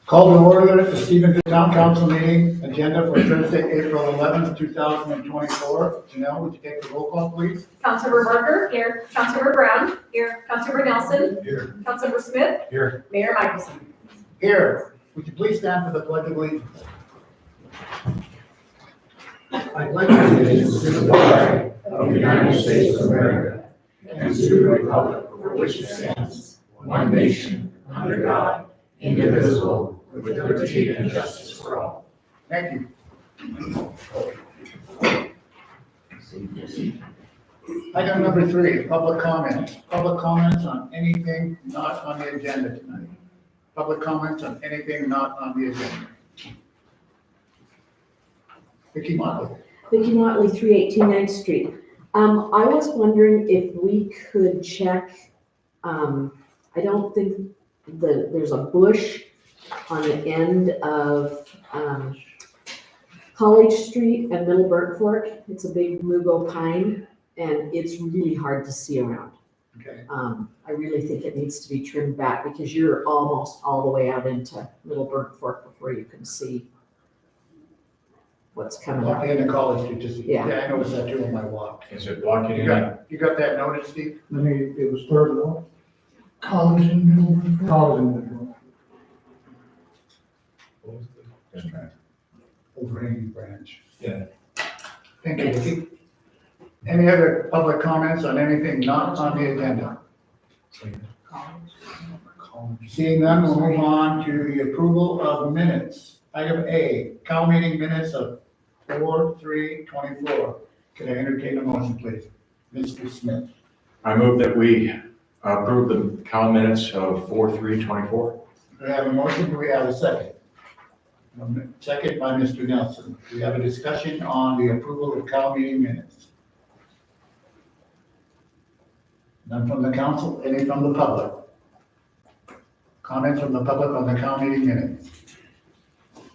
Call to order the Stephenton Town Council meeting agenda for Thursday, April 11th, 2024. Janelle, would you take the roll call, please? Councilmember Barker, here. Councilmember Brown, here. Councilmember Nelson, Here. Councilmember Smith, Here. Mayor Michelson. Here. Would you please stand for the pledge of allegiance? I pledge allegiance to the flag of the United States of America and to the republic for which it stands, one nation, under God, indivisible, with liberty and justice for all. Thank you. Item number 3, public comments. Public comments on anything not on the agenda tonight. Public comments on anything not on the agenda. Vicki Motley. Vicki Motley, 318 9th Street. I was wondering if we could check, I don't think there's a bush on the end of College Street and Middle Burnt Fork. It's a big mugo pine and it's really hard to see around. Okay. I really think it needs to be trimmed back because you're almost all the way out into Middle Burnt Fork before you can see what's coming up. Walk into College Street, just, Yeah. I noticed that too on my walk. Is it blocking You got that notice, Steve? It was third one, College and Middle. college and Overhanging branch. Yeah. Thank you, Vicki. Any other public comments on anything not on the agenda? Seeing none, we'll move on to the approval of minutes. Item A, Cal meeting minutes of 4/3/24. Can I entertain a motion, please? Mr. Smith. I move that we approve the Cal minutes of 4/3/24. Do we have a motion? Do we have a second? Second by Mr. Nelson. Do we have a discussion on the approval of Cal meeting minutes? None from the council, any from the public? Comments from the public on the Cal meeting minutes?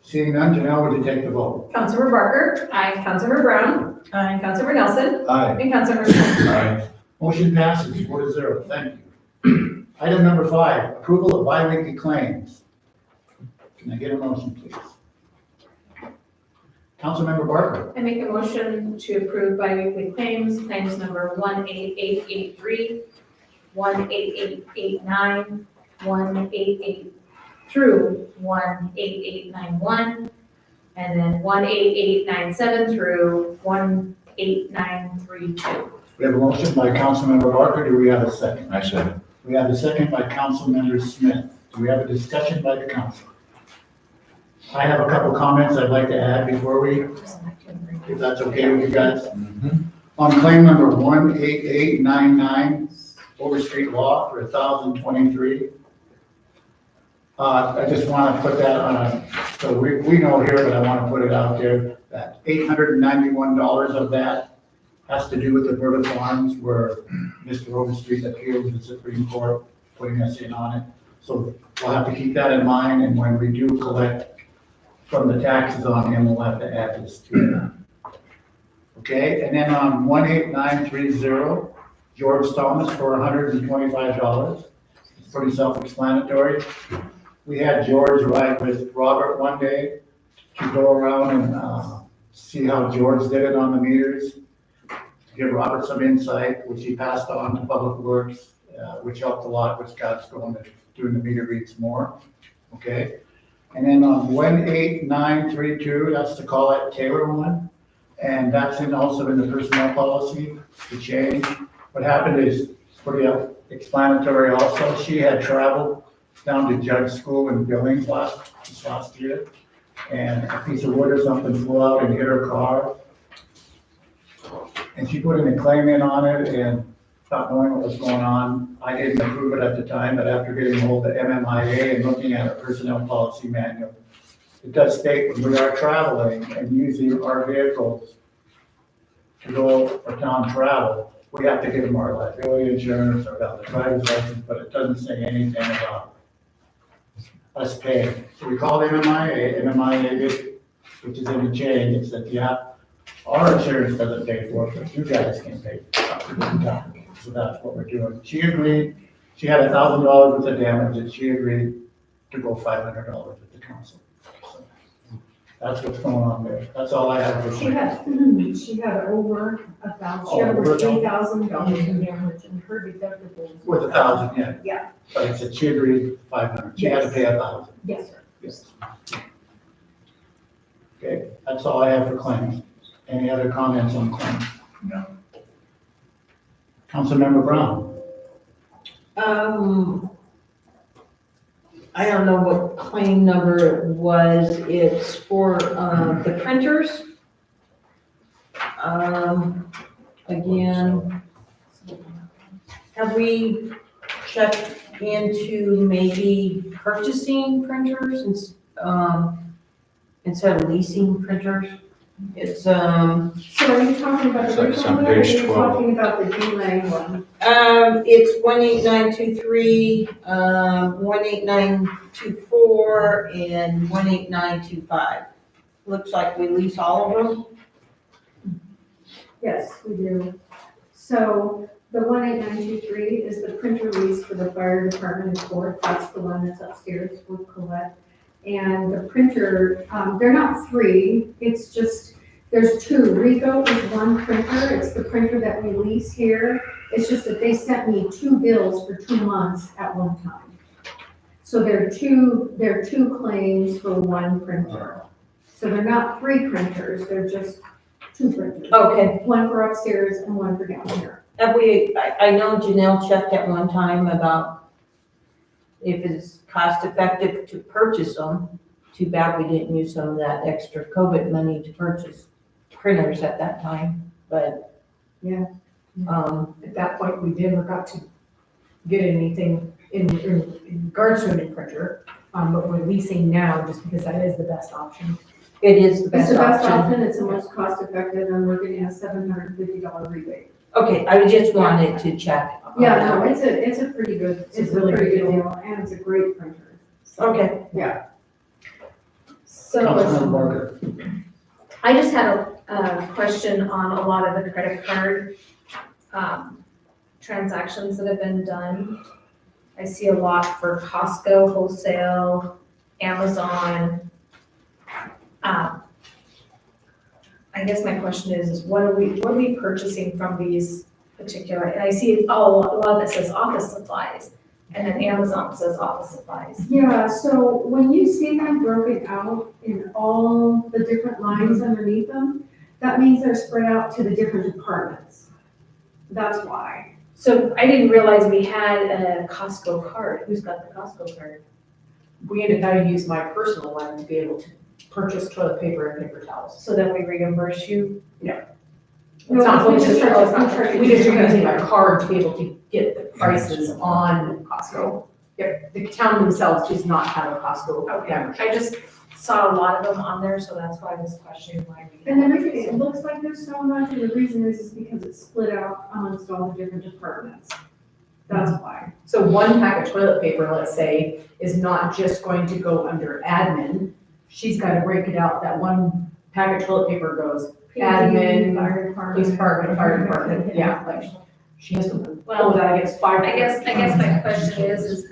Seeing none, Janelle, would you take the vote? Councilmember Barker. Aye. Councilmember Brown. Aye. Councilmember Nelson, Aye. and Councilmember Smith. Aye. Motion passes 4-0. Thank you. Item number 5, approval of biweekly claims. Can I get a motion, please? Councilmember Barker. I make a motion to approve biweekly claims number 18883, 18889, 188 through 18891, and then 18897 through 18932. We have a motion by Councilmember Barker. Do we have a second? I said. We have a second by Councilmember Smith. Do we have a discussion by the council? I have a couple comments I'd like to add before we, if that's okay with you guys. On claim number 18899, Overstreet Law for $1,023. I just want to put that on so we know here, but I want to put it out there, that $891 of that has to do with the Berta Farms where Mr. Overstreet appealed to the Supreme Court, putting us in on it. So we'll have to keep that in mind, and when we do collect from the taxes on him, we'll have to add this to it. Okay, and then on 18930, George Thomas for $125. It's pretty self-explanatory. We had George ride with Robert one day to go around and see how George did it on the meters, to give Robert some insight, which he passed on to Public Works, which helped a lot, which got us going to doing the meter reads more. Okay. And then on 18932, that's the Colette Taylor one. And that's also in the personnel policy to change. What happened is pretty explanatory also. She had traveled down to judge school in Billings last year. And a piece of wood or something flew out and hit her car. And she put in a claim in on it and not knowing what was going on. I didn't approve it at the time, but after getting hold of MMIA and looking at a personnel policy manual, it does state when we are traveling and using our vehicles to go for town travel, we have to give them our liability insurance or the driver's license, but it doesn't say anything about us paying. So we called MMIA, which is in the chain, it said, yeah, our insurance doesn't pay for it, but you guys can pay for it. So that's what we're doing. She agreed, she had $1,000 worth of damage, and she agreed to go $500 with the council. So that's what's going on there. That's all I have for She you. she had over $1,000, Oh, she had over over $1,000. $3,000 in damage and her deductible. was With 1,000, yeah. Yeah. But it said she agreed 500. She had to pay 1,000. Yes, sir. Yes. Okay, that's all I have for claims. Any other comments on claims? No. Councilmember Brown? I don't know what claim number it was. It's for, the printers. Again, have we checked into maybe purchasing printers instead of leasing printers? It's, So are you talking about It's the like original some one, or are page you 12. talking about the G-Lang one? it's 18923, 18924, and 18925. Looks like we lease all of them. Yes, we do. So the 18923 is the printer lease for the fire department in court. That's the one that's upstairs with Colette. And the printer, they're not three, it's just, there's two. Rico is one printer, it's the printer that we lease here. It's just that they sent me two bills for 2 months at one time. So there are two claims for one printer. So they're not three printers, they're just two printers. Okay. One for upstairs and one for down here. Have we, I know Janelle checked at one time about if it's cost effective to purchase them. Too bad we didn't use some of that extra COVID money to purchase printers at that time, but. Yeah. At that point, we never got to get anything in regards to a new printer, but we're leasing now just because that is the best option. It is the It's best the best option. option, it's the most cost effective, and we're getting a $750 rebate. Okay, I just wanted to check. on Yeah, that. no, it's a pretty good, It's a it's a really pretty good good deal, and it's a great printer. So, Okay. Yeah. Councilmember So Morgan? I just had a question on a lot of the credit card transactions that have been done. I see a lot for Costco wholesale, Amazon. I guess my question is what are we purchasing from these particular, and I see, a lot of it says office supplies, and then Amazon says office supplies. Yeah, so when you see them broken out in all the different lines underneath them, that means they're spread out to the different departments. That's why. So I didn't realize we had a Costco card. Who's got the Costco card? We ended up having to use my personal one to be able to purchase toilet paper and paper towels. So then we reimburse you? It's not, we we just charge- we just are using my card to be able to get the prices on Costco. Yep, the town themselves does not have a Costco Okay, membership. I just saw a lot of them on there, so that's why I was questioning why we. And then it looks like there's so much, and the reason is because it's split out amongst all the different departments. That's why. So one pack of toilet paper, let's say, is not just going to go under admin. She's got to break it out. That one pack of toilet paper goes admin, Fire department. police department, fire department, yeah, like, she has to pull Well, that against five. I guess my question is,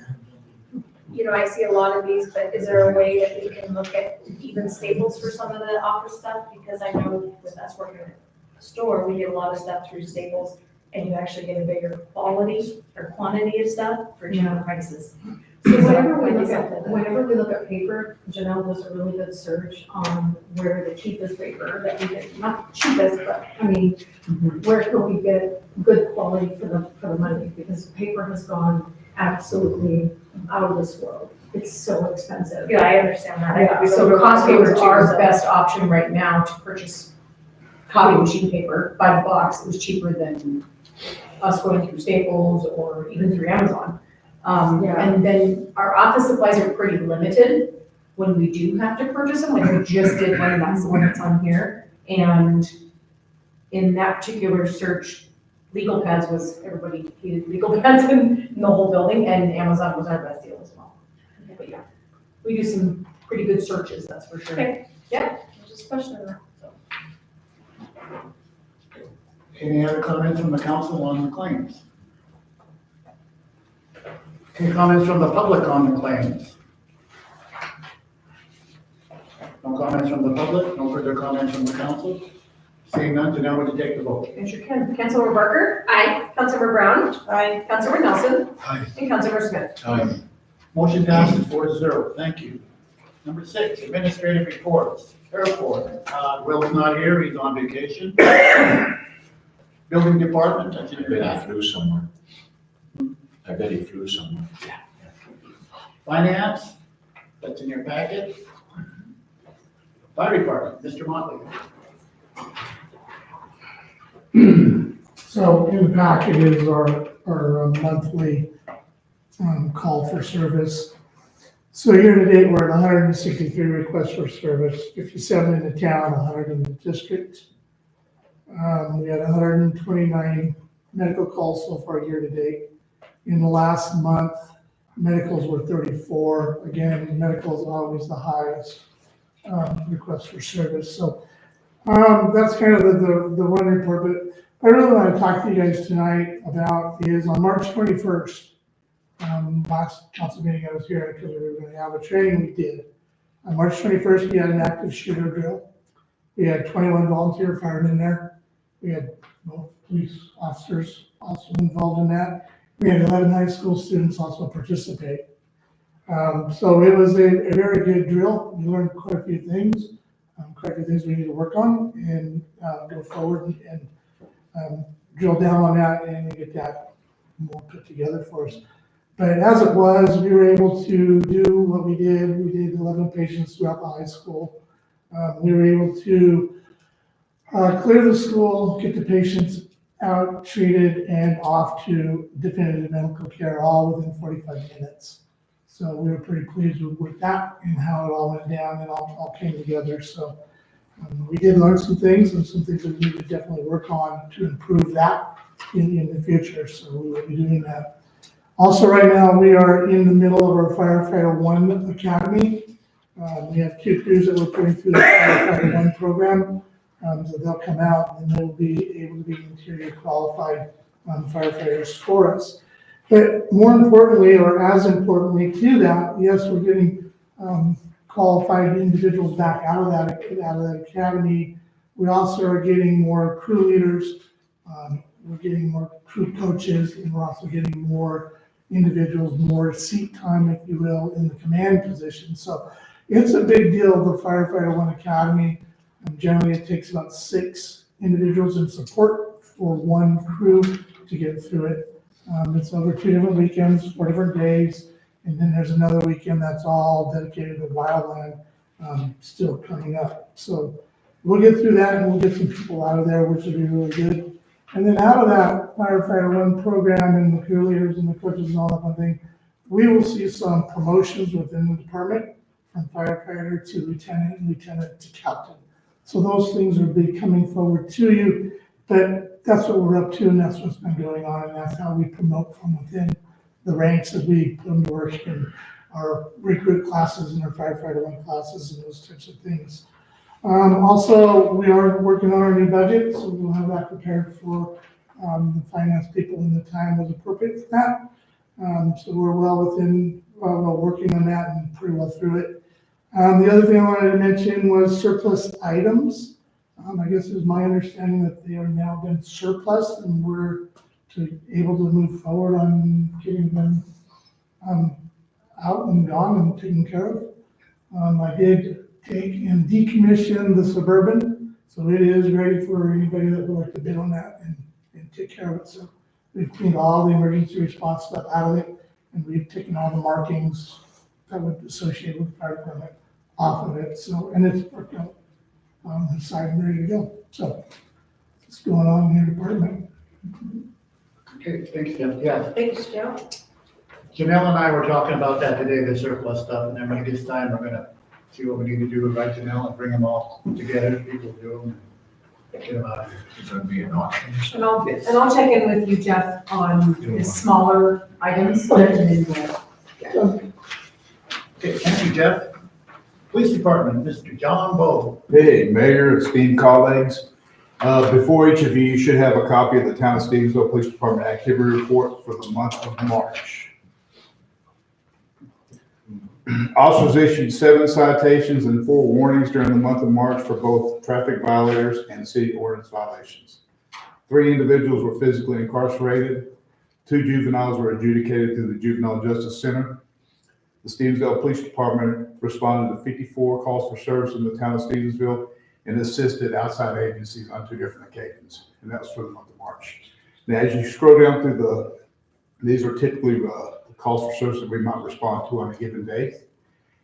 you know, I see a lot of these, but is there a way that we can look at even Staples for some of the office stuff? Because I know with us working at a store, we get a lot of stuff through Staples, and you actually get a bigger quality or quantity of stuff for cheaper prices. So whenever we Might be look at, something that- whenever we look at paper, Janelle does a really good search on where the cheapest paper that we get, not cheapest, but I mean, where can we get good quality for the money? Because paper has gone absolutely out of this world. It's so expensive. Yeah, I understand that. Yeah, We so don't Costco paper is too, our so- best option right now to purchase copy machine paper by the box. It was cheaper than us going through Staples or even through Amazon. Yeah. And then our office supplies are pretty limited when we do have to purchase them, like we just did one, that's the one that's on here. And in that particular search, legal pads was, everybody hated legal pads in the whole building, and Amazon was our best deal as well. But yeah, we do some pretty good searches, that's for sure. Okay. Yeah. Just questioning that, so. Any other comments from the council on the claims? Any comments from the public on the claims? No comments from the public, no further comments from the council? Seeing none, Janelle, would you take the vote? Commissioner Councilmember Barker? Aye. Councilmember Brown? Aye. Councilmember Nelson? Aye. And Councilmember Smith? Motion passes 4-0. Thank you. Number 6, administrative reports. Airport, Will's not here, he's on vacation. Building department, that's in I your bet back. he flew somewhere. I bet he flew somewhere. Finance, that's in your packet. Fire department, Mr. Motley. So in the packet is our monthly call for service. So year to date, we're at 163 requests for service, 57 in the town, 100 in the district. We had 129 medical calls so far year to date. In the last month, medicals were 34. Again, medical is always the highest request for service. So that's kind of the one report. But I really want to talk to you guys tonight about is on March 21st. Last council meeting I was here because we were going to have a training, we did. On March 21st, we had an active shooter drill. We had 21 volunteer firemen there. We had both police officers also involved in that. We had 11 high school students also participate. So it was a very good drill. We learned quite a few things we need to work on and go forward and drill down on that and get that more put together for us. But as it was, we were able to do what we did. We did 11 patients throughout the high school. We were able to clear the school, get the patients out, treated, and off to definitive medical care, all within 45 minutes. So we were pretty pleased with that and how it all went down and all came together. So we did learn some things and some things that we need to definitely work on to improve that in the future. So we will be doing that. Also, right now, we are in the middle of our Firefighter 1 Academy. We have 2 crews that we're putting through the Firefighter 1 program. So they'll come out and they'll be able to be interior qualified firefighters for us. But more importantly, or as importantly to that, yes, we're getting qualified individuals back out of that academy. We also are getting more crew leaders. We're getting more crew coaches, and we're also getting more individuals, more seat time, if you will, in the command position. So it's a big deal, the Firefighter 1 Academy. Generally, it takes about 6 individuals in support for 1 crew to get through it. It's over 2 different weekends, 4 different days, and then there's another weekend that's all dedicated to wildland still coming up. So we'll get through that and we'll get some people out of there, which will be really good. And then out of that Firefighter 1 program and the crew leaders and the coaches and all that fun thing, we will see some promotions within the department from firefighter to lieutenant and lieutenant to captain. So those things will be coming forward to you, but that's what we're up to and that's what's been going on and that's how we promote from within the ranks as we put them to work in our recruit classes and our Firefighter 1 classes and those types of things. Also, we are working on our new budget, so we'll have that prepared for the finance people when the time is appropriate for that. So we're working on that and pretty well through it. The other thing I wanted to mention was surplus items. I guess it was my understanding that they are now been surplus and we're able to move forward on getting them out and gone and taken care of. I did take and decommission the Suburban, so it is ready for anybody that would like to bid on that and take care of it. So we've cleaned all the emergency response stuff out of it, and we've taken all the markings that would associate with the fire department off of it. So, and it's worked out inside and ready to go. So it's going on in your department. Okay, thanks, Jim. Yeah, Thanks, Joe. Janelle and I were talking about that today, the surplus stuff, and then when it gets time, we're gonna see what we need to do with right Janelle and bring them all together, people do them. Get them out of here. It's gonna be an auction. And I'll check in with you, Jeff, on the smaller items, and then we'll Okay, thank you, Jeff. Police Department, Mr. John Bowe. Hey, Mayor, esteemed colleagues. Before each of you, you should have a copy of the Town of Stevensville Police Department Activity Report for the month of March. Officers issued 7 citations and 4 warnings during the month of March for both traffic violators and city ordinance violations. 3 individuals were physically incarcerated. 2 juveniles were adjudicated through the Juvenile Justice Center. The Stevensville Police Department responded to 54 calls for service in the town of Stevensville and assisted outside agencies on 2 different occasions, and that was for the month of March. Now, as you scroll down through these are typically calls for service that we might respond to on a given day.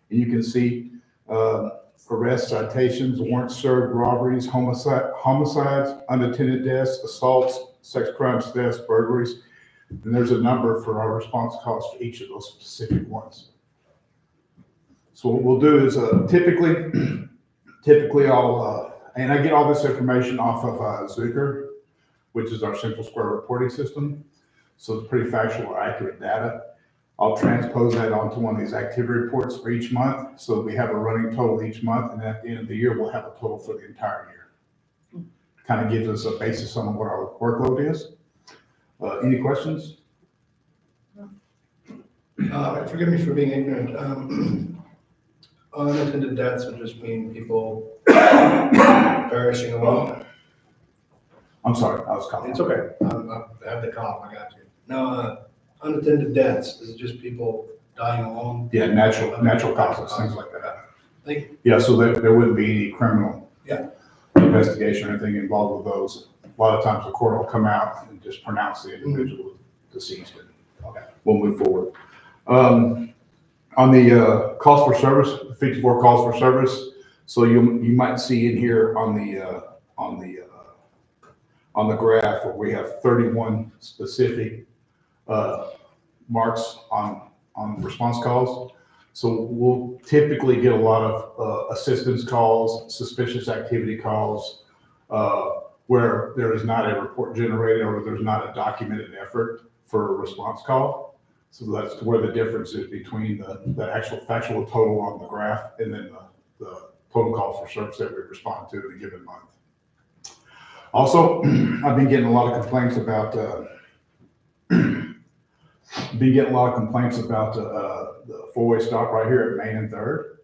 And you can see arrests, citations, warrants served, robberies, homicides, unattended deaths, assaults, sex crimes, thefts, burglaries. And there's a number for our response calls to each of those specific ones. So what we'll do is typically I'll, and I get all this information off of Zucker, which is our Central Square reporting system. So it's pretty factual or accurate data. I'll transpose that onto one of these activity reports for each month. So we have a running total each month, and at the end of the year, we'll have a total for the entire year. Kind of gives us a basis on what our workload is. Any questions? Forgive me for being ignorant. Unattended deaths would just mean people perishing away. I'm sorry, I was coughing. It's okay. I have the cough. I got you. No, unattended deaths is just people dying alone. Yeah, natural causes, things like that. Thank you. Yeah, so there wouldn't be any criminal Yeah. investigation or anything involved with those. A lot of times the court will come out and just pronounce the individual deceased. Okay, we'll move forward. On the calls for service, 54 calls for service. So you might see in here on the graph where we have 31 specific marks on response calls. So we'll typically get a lot of assistance calls, suspicious activity calls, where there is not a report generated or there's not a documented effort for a response call. So that's where the difference is between the actual factual total on the graph and then the total calls for service that we respond to in a given month. Also, I've been getting a lot of complaints about the 4-way stop right here at Main and 3rd.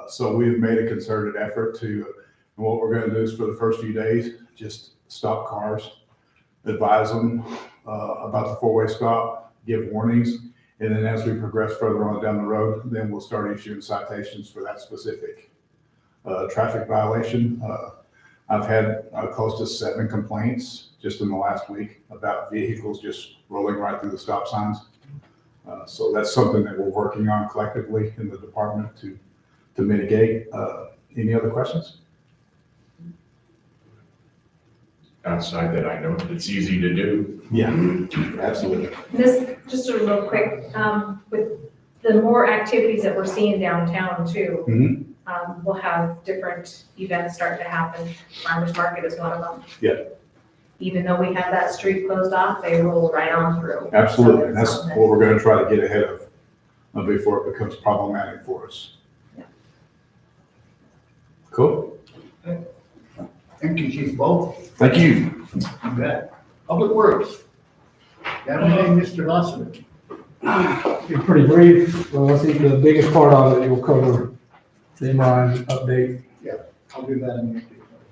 So we've made a concerted effort and what we're going to do is for the first few days, just stop cars, advise them about the 4-way stop, give warnings, and then as we progress further on down the road, then we'll start issuing citations for that specific traffic violation. I've had close to 7 complaints just in the last week about vehicles just rolling right through the stop signs. So that's something that we're working on collectively in the department to mitigate. Any other questions? Outside that, I know it's easy to do. Yeah, absolutely. This, just a real quick, with the more activities that we're seeing downtown too, we'll have different events start to happen. Farmers Market is one of them. Yeah. Even though we have that street closed off, they roll right on through. Absolutely. So And that's something what we're going to try to get ahead of before it becomes problematic for us. Yeah. Cool. Thank you, Chief Bowe. Thank you. You bet. Public Works. Got anything, Mr. Lawson? Be pretty brief. Well, I think the biggest part of it, you'll cover the MRI update. I'll do that in a minute.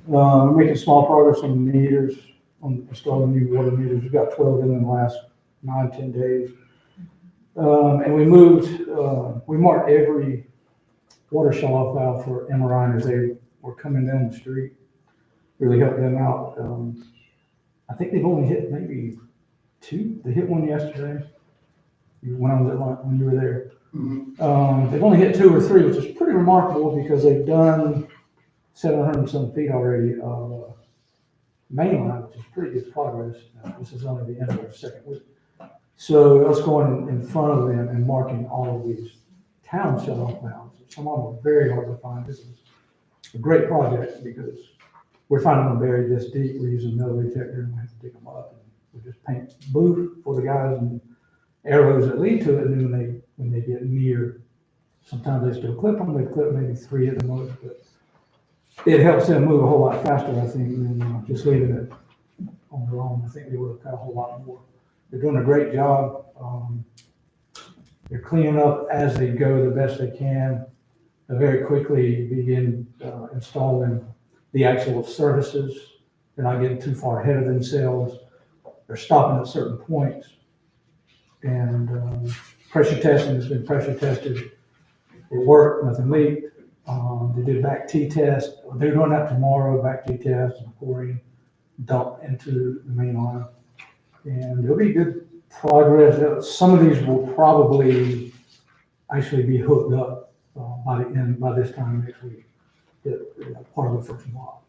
We're making small progress on the meters, on installing new water meters. We've got 12 in the last 9-10 days. And we marked every water shut-off valve for MRI as they were coming down the street. Really helped them out. I think they've only hit maybe 2. They hit one yesterday when you were there. They've only hit 2 or 3, which is pretty remarkable because they've done 700 and some feet already of main line, which is pretty good progress. This is only the end of our second week. So us going in front of them and marking all of these town shut-off valves. Some of them are very hard to find. This is a great project because we're finding them buried this deep, we're using metal detector and we have to dig them up. And we just paint blue for the guys and arrows that lead to it, and then when they get near, sometimes they still clip them, they clip maybe 3 at the most, but it helps them move a whole lot faster, I think, than just leaving it on their own. I think they would have got a whole lot more. They're doing a great job. They're cleaning up as they go the best they can. They very quickly begin installing the actual services. They're not getting too far ahead of themselves. They're stopping at certain points. And pressure testing has been pressure tested. It worked, nothing leaked. They did back T-test. They're doing that tomorrow, back T-test and pouring dump into the main line. And it'll be good progress. Some of these will probably actually be hooked up by this time next week. Part of the first block,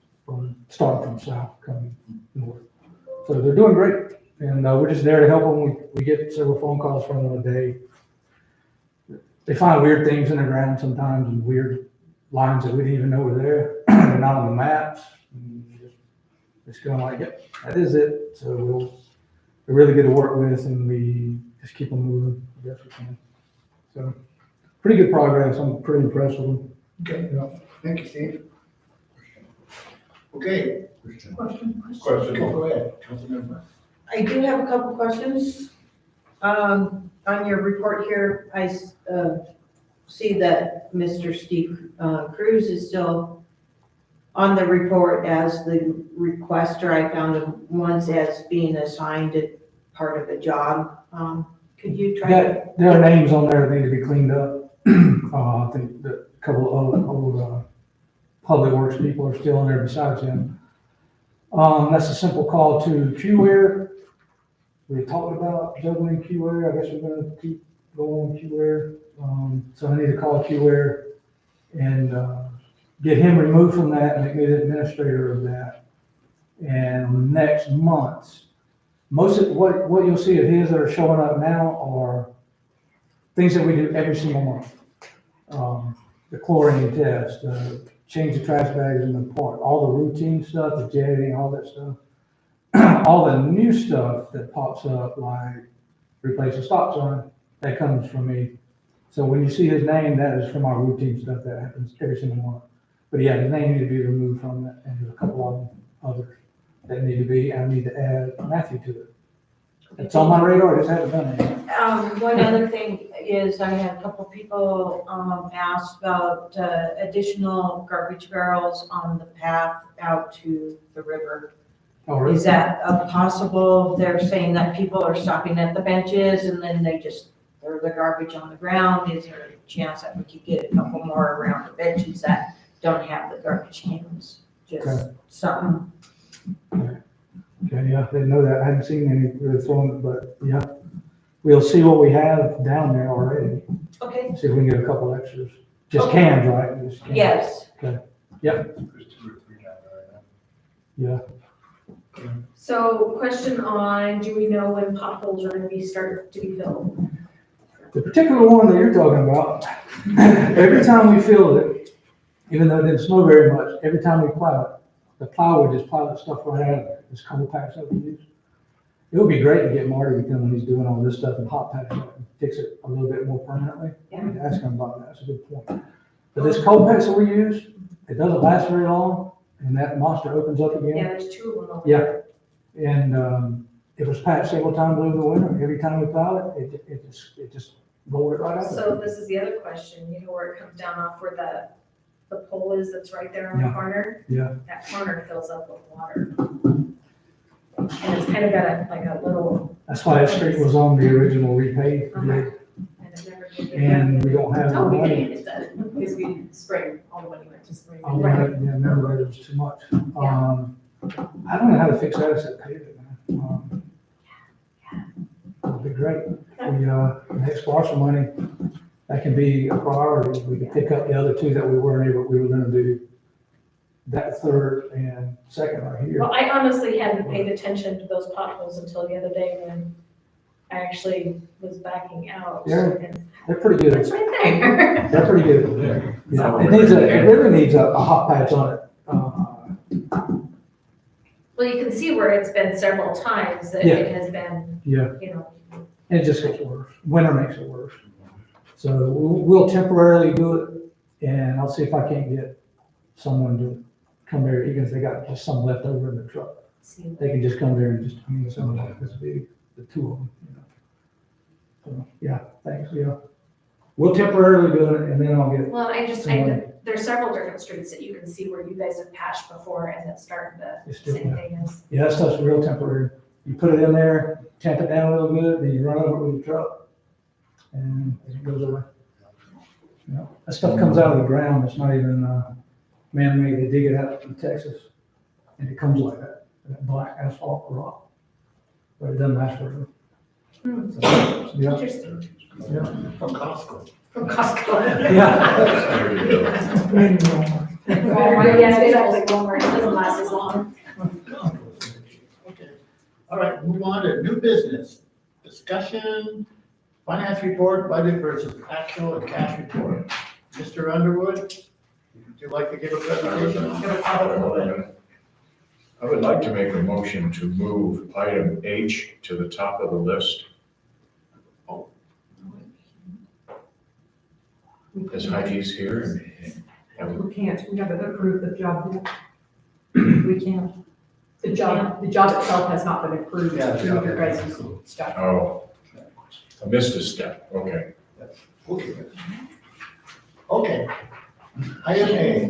starting from south, coming north. So they're doing great. And we're just there to help them. We get several phone calls from them a day. They find weird things in the ground sometimes and weird lines that we didn't even know were there. They're not on the maps. It's kind of like, yep, that is it. So they're really good to work with, and we just keep them moving the best we can. So pretty good progress. I'm pretty impressed with them. Okay, thank you, Steve. Okay. Question? Go ahead, Councilmember. I do have a couple questions. On your report here, I see that Mr. Steve Cruz is still on the report as the requester. I found him once as being assigned a part of a job. Could you try to? There are names on there that need to be cleaned up. I think that a couple of old public works people are still in there besides him. That's a simple call to QWare. We talked about juggling QWare. I guess we're gonna keep going with QWare. So I need to call QWare and get him removed from that and make me the administrator of that. And next month, most of what you'll see of his that are showing up now are things that we do every single month. The chlorine test, change the trash bags in the park, all the routine stuff, the jetting, all that stuff. All the new stuff that pops up, like replace a stop sign, that comes from me. So when you see his name, that is from our routine stuff that happens every single month. But yeah, his name needs to be removed from that, and there's a couple of others that need to be. I need to add Matthew to it. It's on my radar. I just haven't done it. One other thing is I had a couple people ask about additional garbage barrels on the path out to the river. Oh, really? Is that possible? They're saying that people are stopping at the benches and then they just throw the garbage on the ground. Is there a chance that we could get a couple more around the benches that don't have the garbage cans? Just Okay. something. Okay, yeah, didn't know that. I hadn't seen any really throwing it, but yeah. We'll see what we have down there already. Okay. See if we can get a couple extras. Just Okay. cans, right? Just cans. Yes. Yep. Yeah. So question on, do we know when potholes are gonna be started to be filled? The particular one that you're talking about, every time we fill it, even though it didn't snow very much, every time we plow it, the plow would just plow that stuff right out of there, this cold patch that we use. It would be great to get Marty to come when he's doing all this stuff and hot patch it and fix it a little bit more permanently. I need to ask him about that, that's a good point. But this cold patch that we use, it doesn't last very long, and that monster opens up again. Yeah, there's 2 of them. over Yeah. there. And it was patched several times over the winter. Every time we plowed it, it just rolled it right out. So this is the other question, you know, where it comes down off where the pole is that's right there on the Yeah. corner? Yeah. That corner fills up with water. And it's kind of got like a little, That's why that street was on the original repave bid, and it never did get and done. we don't have the Oh, we money. didn't get it done, because we sprayed, all the money went to spray. I remember it was too much. I don't know how to fix that except pave it, man. It'd be great. We next parcel money, that can be a priority. We can pick up the other 2 that we weren't able, we were gonna do that third and second right here. Well, I honestly hadn't paid attention to those potholes until the other day when I actually was backing out. Yeah. And They're pretty good. it's right there. They're pretty good. Yeah, it really needs a hot patch on it. Well, you can see where it's been several times that it has been, Yeah. you know, And it just gets worse. Winter makes it worse. So we'll temporarily do it, and I'll see if I can't get someone to come there, even if they got just some left over in the truck. see. They can just come there and just, I mean, it's only like this big, the two of them, you know. So, yeah, thanks, yeah. We'll temporarily do it, and then I'll get, Well, there's several different streets that you can see where you guys have patched before and it's starting to, It's still- same thing as. yeah, that stuff's real temporary. You put it in there, tamp it down a little good, then you run over it with the truck, and it goes away. You know, that stuff comes out of the ground, it's not even, man-made, they dig it out in Texas, and it comes like that black asphalt rock. But it doesn't last forever. Hmm. So, yeah, Interesting. yeah. From Costco. From Costco. Yeah. There you go. Walmart, yeah, exactly, Walmart, it doesn't last as long. Okay. All right, move on to new business. Discussion, finance report, budget versus actual and cash report. Mr. Underwood, would you like to give a presentation? I would like to make a motion to move item H to the top of the list. Because Heidi's here and We can't, we haven't approved the job yet. We can't. The job itself has not been approved Yeah, through your guys' stuff. oh, I missed a step, okay. Okay. Item A,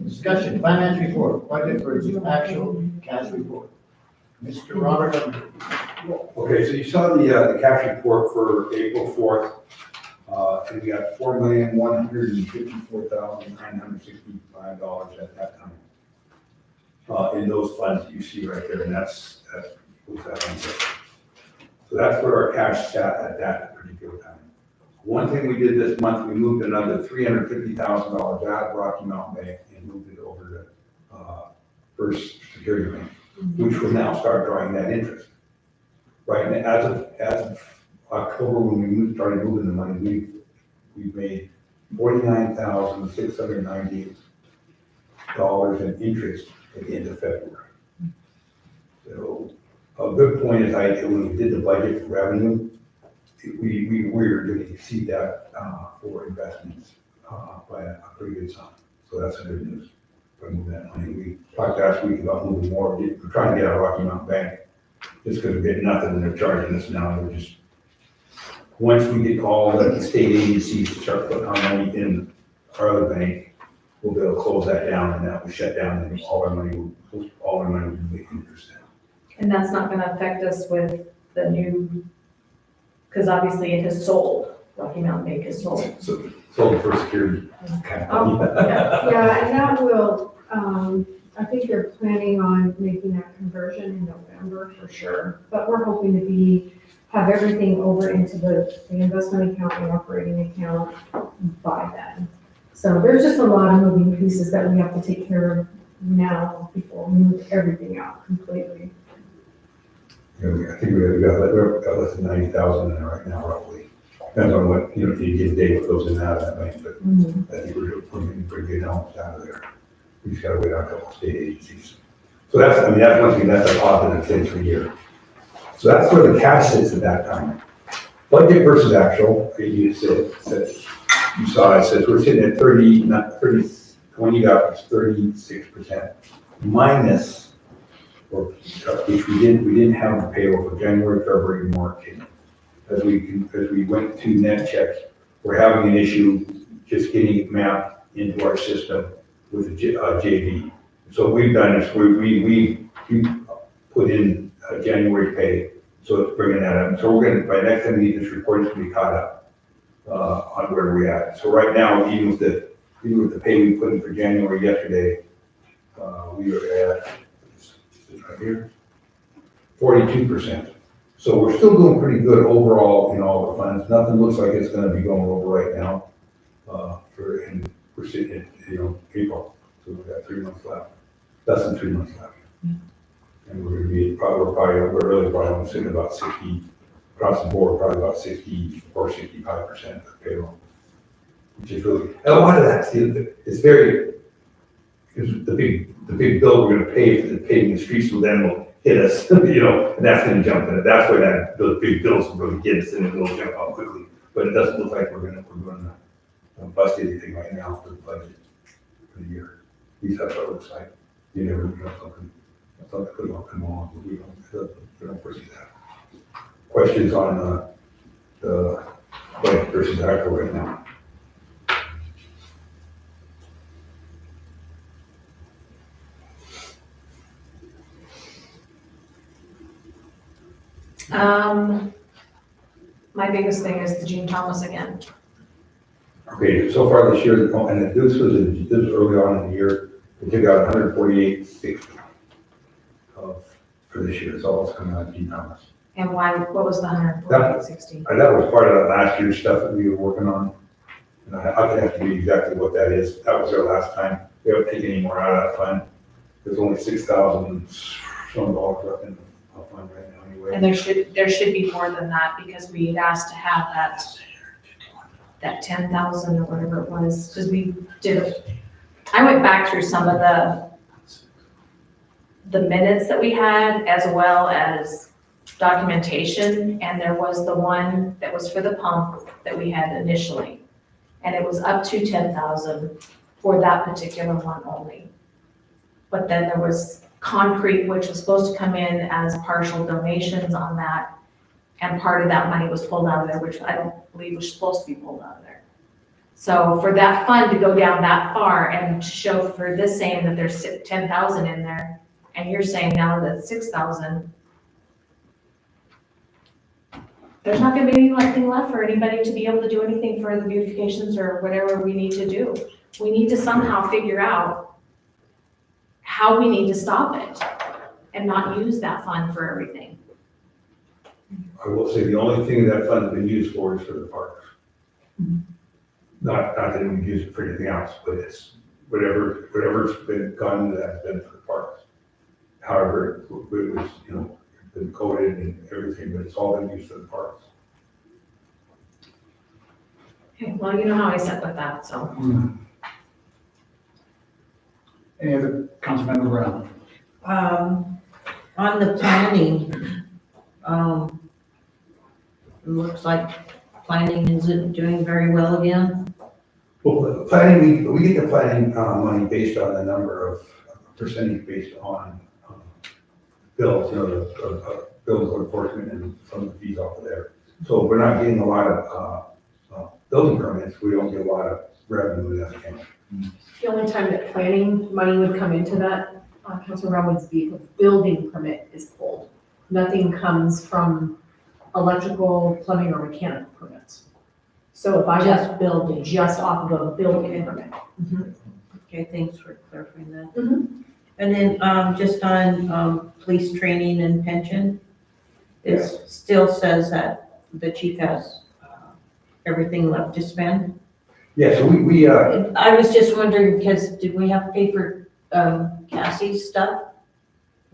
discussion, finance report, budget versus actual, cash report. Mr. Robert Underwood. Okay, so you saw the cash report for April 4th, and we got $4,154,965 at that time. In those funds that you see right there, and that's what's that on there. So that's where our cash sat at that particular time. One thing we did this month, we moved another $350,000 out of Rocky Mountain Bank and moved it over to First Security Bank, which will now start drawing that interest. Right, and as of October, when we started moving the money, we've made $49,690 in interest at the end of February. So a good point is when we did the budget for revenue, we were going to exceed that for investments by a pretty good sum. So that's the good news. By moving that money, we talked last week about moving more. We're trying to get out of Rocky Mountain Bank. Just because we get nothing and they're charging us now, we're just, once we get all the state agencies to start putting our money in our other bank, we'll be able to close that down and that will shut down and all our money will be interest. And that's not gonna affect us with the new, because obviously it has sold, Rocky Mountain Bank has sold. So the First Security. Oh, yeah. Yeah, and that will, I think they're planning on making that conversion in November for sure. But we're hoping to have everything over into the investment account and operating account by then. So there's just a lot of moving pieces that we have to take care of now before we move everything out completely. Yeah, I think we've got less than 90,000 in there right now roughly. Depends on what, you get a day what goes in and out of that bank, but I think we're getting pretty good amounts out of there. We just gotta wait on a couple of state agencies. So that's one thing, that's a positive thing for a year. So that's where the cash sits at that time. Budget versus actual, you saw it says we're sitting at when you got was 36% minus, which we didn't have the payroll for January, February, March. As we went to net checks, we're having an issue just getting it mapped into our system with the JV. So what we've done is we put in January pay, so it's bringing that up. So we're by next time we need this report, it's gonna be caught up on where we're at. So right now, even with the pay we put in for January yesterday, we were at, right here, 42%. So we're still doing pretty good overall in all the funds. Nothing looks like it's gonna be going over right now. And we're sitting at, April, so we've got 3 months left, less than 3 months left. And we're gonna be probably sitting about 60, across the board, probably about 60 or 65% of payroll. Which is really, and a lot of that, it's very because the big bill we're gonna pay for the paving the streets will then will hit us, you know, and that's gonna jump in it. That's where those big bills will really get us and it will jump out quickly. But it doesn't look like we're gonna bust anything right now for the budget for the year. At least that's what it looks like. You never know something could all come on, but we don't foresee that. Questions on the budget versus actual right now? My biggest thing is the Gene Thomas again. Okay, so far this year, and this was early on in the year, we took out 148.60 for this year. It's all that's coming out of Gene Thomas. And why, what was the 148.60? That was part of that last year's stuff that we were working on. And I could have to read exactly what that is. That was our last time. We haven't taken any more out of that fund. There's only $6,000 some dollars left in the fund right now anyway. And there should be more than that, because we had asked to have that 10,000 or whatever it was, because we did, I went back through some of the minutes that we had, as well as documentation, and there was the one that was for the pump that we had initially. And it was up to 10,000 for that particular one only. But then there was concrete, which was supposed to come in as partial donations on that. And part of that money was pulled out of there, which I don't believe was supposed to be pulled out of there. So for that fund to go down that far and to show for this saying that there's 10,000 in there, and you're saying now that 6,000, there's not gonna be anything left for anybody to be able to do anything for the beautifications or whatever we need to do. We need to somehow figure out how we need to stop it and not use that fund for everything. I will say the only thing that fund has been used for is for the parks. Not that we use it for anything else, but it's whatever's been gone, that's been for the parks. However, it was, you know, been coded and everything, but it's all been used for the parks. Okay, well, you know how I sit with that, so. Any other, Councilmember Brown? On the planning, it looks like planning isn't doing very well again. Well, the planning, we get the planning money based on the number of percentage based on bills, you know, the bills of enforcement and some of the fees off of there. So we're not getting a lot of building permits. We don't get a lot of revenue in that account. The only time that planning money would come into that, Councilor Brown, would be if a building permit is pulled. Nothing comes from electrical, plumbing, or mechanical permits. So if I Just just building. just off of a building permit. Okay, thanks for clarifying that. Mhm. And then, just on, police training and pension, it still says that the chief has, everything left to spend. Yeah, so we I was just wondering, because did we have to pay for, Cassie's stuff?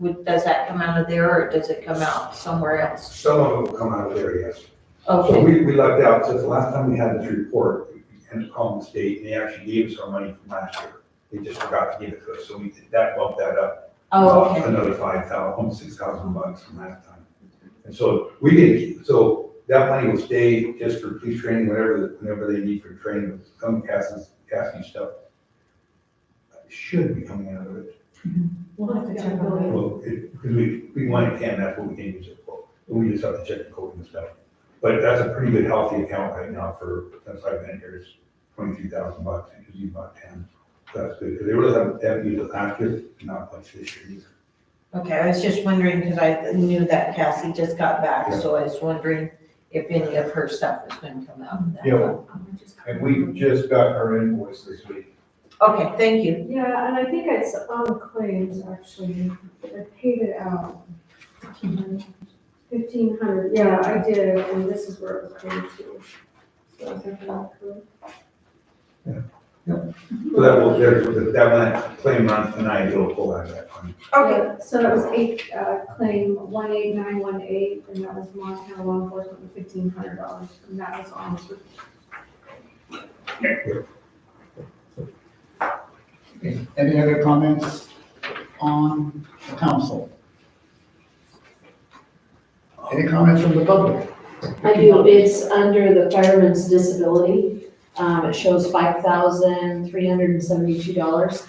Does that come out of there, or does it come out somewhere else? some of it will come out of there, yes. Okay, So we lucked out, since the last time we had this report, we ended up calling the state, and they actually gave us our money from last year. They just forgot to give it to us, so that bumped that up. oh, okay, Another 5,000, almost $6,000 from last time. And so we get, so that money will stay just for police training, whenever they need for training, some Cassie stuff should be coming out of it. We'll have to check on Well, because we want it can, that's what we can use it for. But we just have to check the code and stuff. But that's a pretty good healthy account right now since I've been here, it's $23,000, it usually about 10. So that's good, because they really haven't used it last year, not much this year either. okay, I was just wondering, because I knew that Cassie just got back, so I was wondering if any of her stuff was gonna come out of that. Yeah. And we just got our invoice this week. Okay, thank you. Yeah, and I think it's on claims, actually, I paid it out. 1,500, yeah, I did, and this is where it was paid to. So I think that's correct. So that one claim runs tonight, it'll pull out of that fund. Okay, Yeah, so that was claim 18918, and that was Montana law enforcement with $1,500, and that was on this. Okay, any other comments on the council? Any comments from the public? I do, it's under the fireman's disability. It shows $5,372.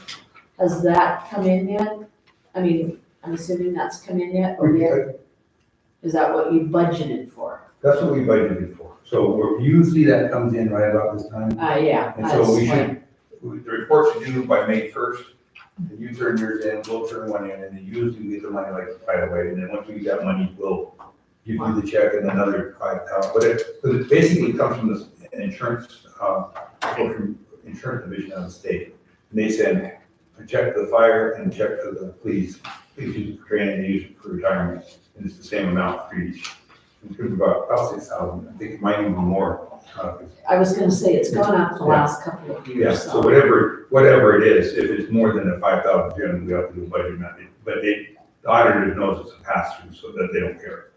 Has that come in yet? I mean, I'm assuming that's come in yet, or yet? Is that what you budgeted for? That's what we budgeted for. So usually that comes in right about this time. Yeah. And so we should, the reports are due by May 1st. And you turn yours in, we'll turn one in, and then usually we get the money like right away. And then once we get that money, we'll give you the check and another 5,000. But it basically comes from this insurance, insurance division of the state. And they send a check to the fire and a check to the police. Police use it for training, they use it for retirement. And it's the same amount for each. It could be about 6,000. I think it might even be more. I was gonna say, it's gone up the last couple of Yeah, years, so whatever it is, if it's more than the 5,000, we have to do a budget amendment. But the auditor knows it's a pass-through, so that they don't care.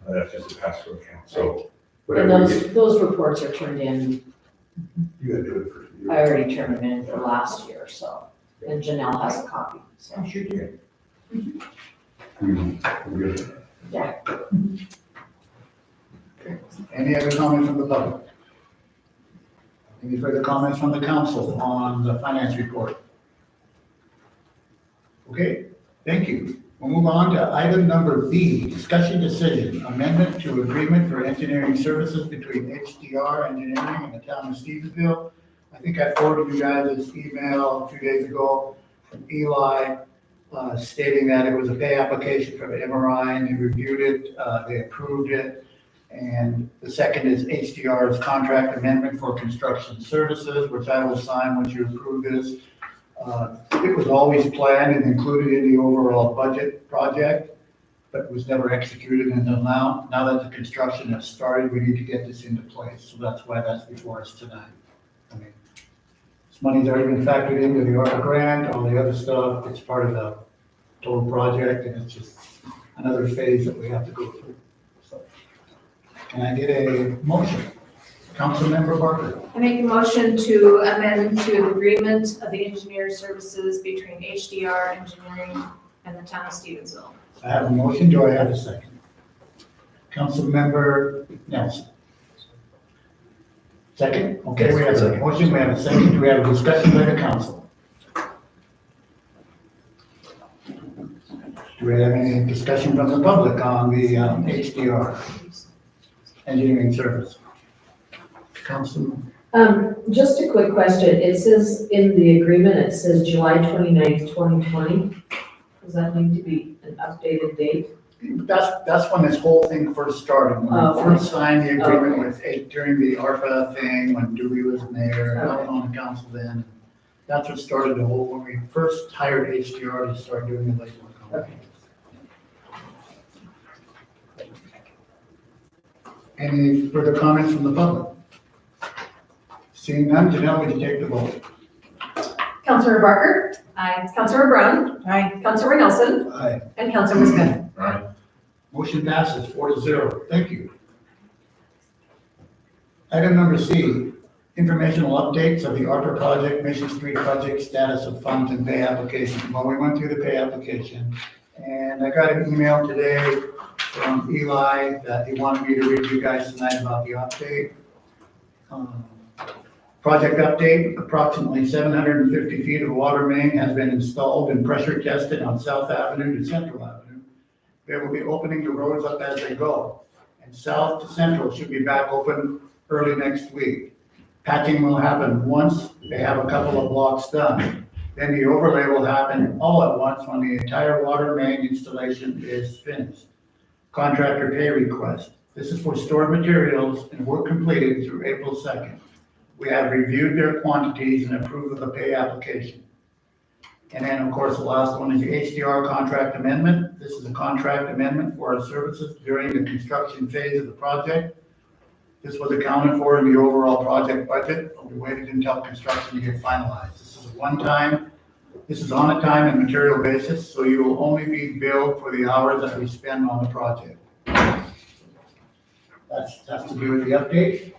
That's just a pass-through account, so And whatever we get, those reports are turned in, you gotta do it for you. I already turned them in for last year, so, and Janelle has a copy, so. Sure do. We're good. Yeah. Any other comments from the public? Any further comments from the council on the finance report? Okay, thank you. We'll move on to item number B, discussion decision, amendment to agreement for engineering services between HDR Engineering and the town of Stevensville. I think I forwarded you guys this email a few days ago from Eli stating that it was a pay application from MRI, and they reviewed it, they approved it. And the second is HDR's contract amendment for construction services, which I will sign once you approve this. It was always planned and included in the overall budget project, but was never executed until now. Now that the construction has started, we need to get this into place. So that's why that's before us tonight. I mean, this money's already been factored into the ARPA grant, all the other stuff. It's part of the total project, and it's just another phase that we have to go through. So, can I get a motion? Councilmember Barker. I make a motion to amend to the agreement of the engineer services between HDR Engineering and the town of Stevensville. I have a motion. Do I have a second? Councilmember Nelson. Second? Okay, we have a motion. We have a second. Do we have a discussion by the council? Do we have any discussion from the public on the HDR engineering service? Councilman? Just a quick question. It says in the agreement, it says July 29th, 2020. Does that need to be an updated date? That's when this whole thing first started, when we first signed the agreement with, during the ARPA thing, when Dewey was mayor, and I was on the council then. That's what started the whole, when we first hired HDR to start doing the legwork. Okay. Any further comments from the public? Seeing none, Janelle, would you take the vote? Councilor Barker, Aye. Councilor Brown, Aye. Councilor Nelson, Aye. and Councilor Smith. All right, Motion passes 4-0. Thank you. Item number C, informational updates of the ARPA project, Mission Street project, status of funds and pay application. Well, we went through the pay application, and I got an email today from Eli that he wanted me to read you guys tonight about the update. Project update, approximately 750 feet of water main has been installed and pressure tested on South Avenue to Central Avenue. They will be opening the roads up as they go, and South to Central should be back open early next week. Patching will happen once they have a couple of blocks done. Then the overlay will happen all at once when the entire water main installation is finished. Contractor pay request. This is for stored materials and work completed through April 2nd. We have reviewed their quantities and approved of the pay application. And then, of course, the last one is the HDR contract amendment. This is a contract amendment for our services during the construction phase of the project. This was accounted for in the overall project budget. We waited until construction to get finalized. This is a one-time, this is on a time and material basis, so you will only be billed for the hours that we spend on the project. That's to do with the update.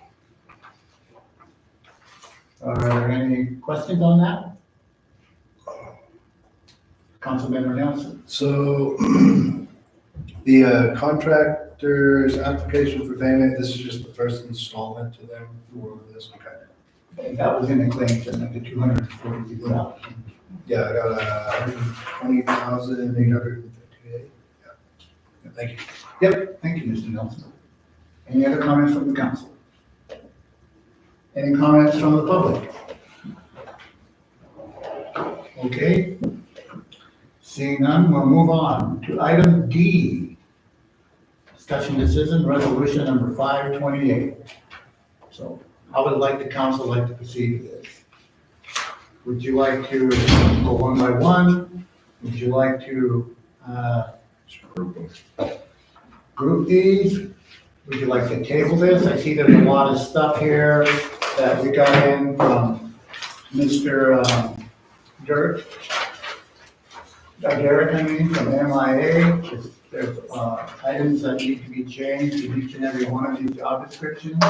Are there any questions on that? Councilmember Nelson. So the contractor's application for payment, this is just the first installment to them for this, okay? That was in the claims, and the 242,000. Yeah, I got 20,858. Yeah. Thank you. Yep, thank you, Mr. Nelson. Any other comments from the council? Any comments from the public? Okay. Seeing none, we'll move on to item D. Discussion decision, resolution number 528. So how would the council like to proceed with this? Would you like to go one by one? Would you like to group these? Would you like to table this? I see there's a lot of stuff here that we got in from Mr. Derek, from MIA. There's items that need to be changed in each and every one of these job descriptions.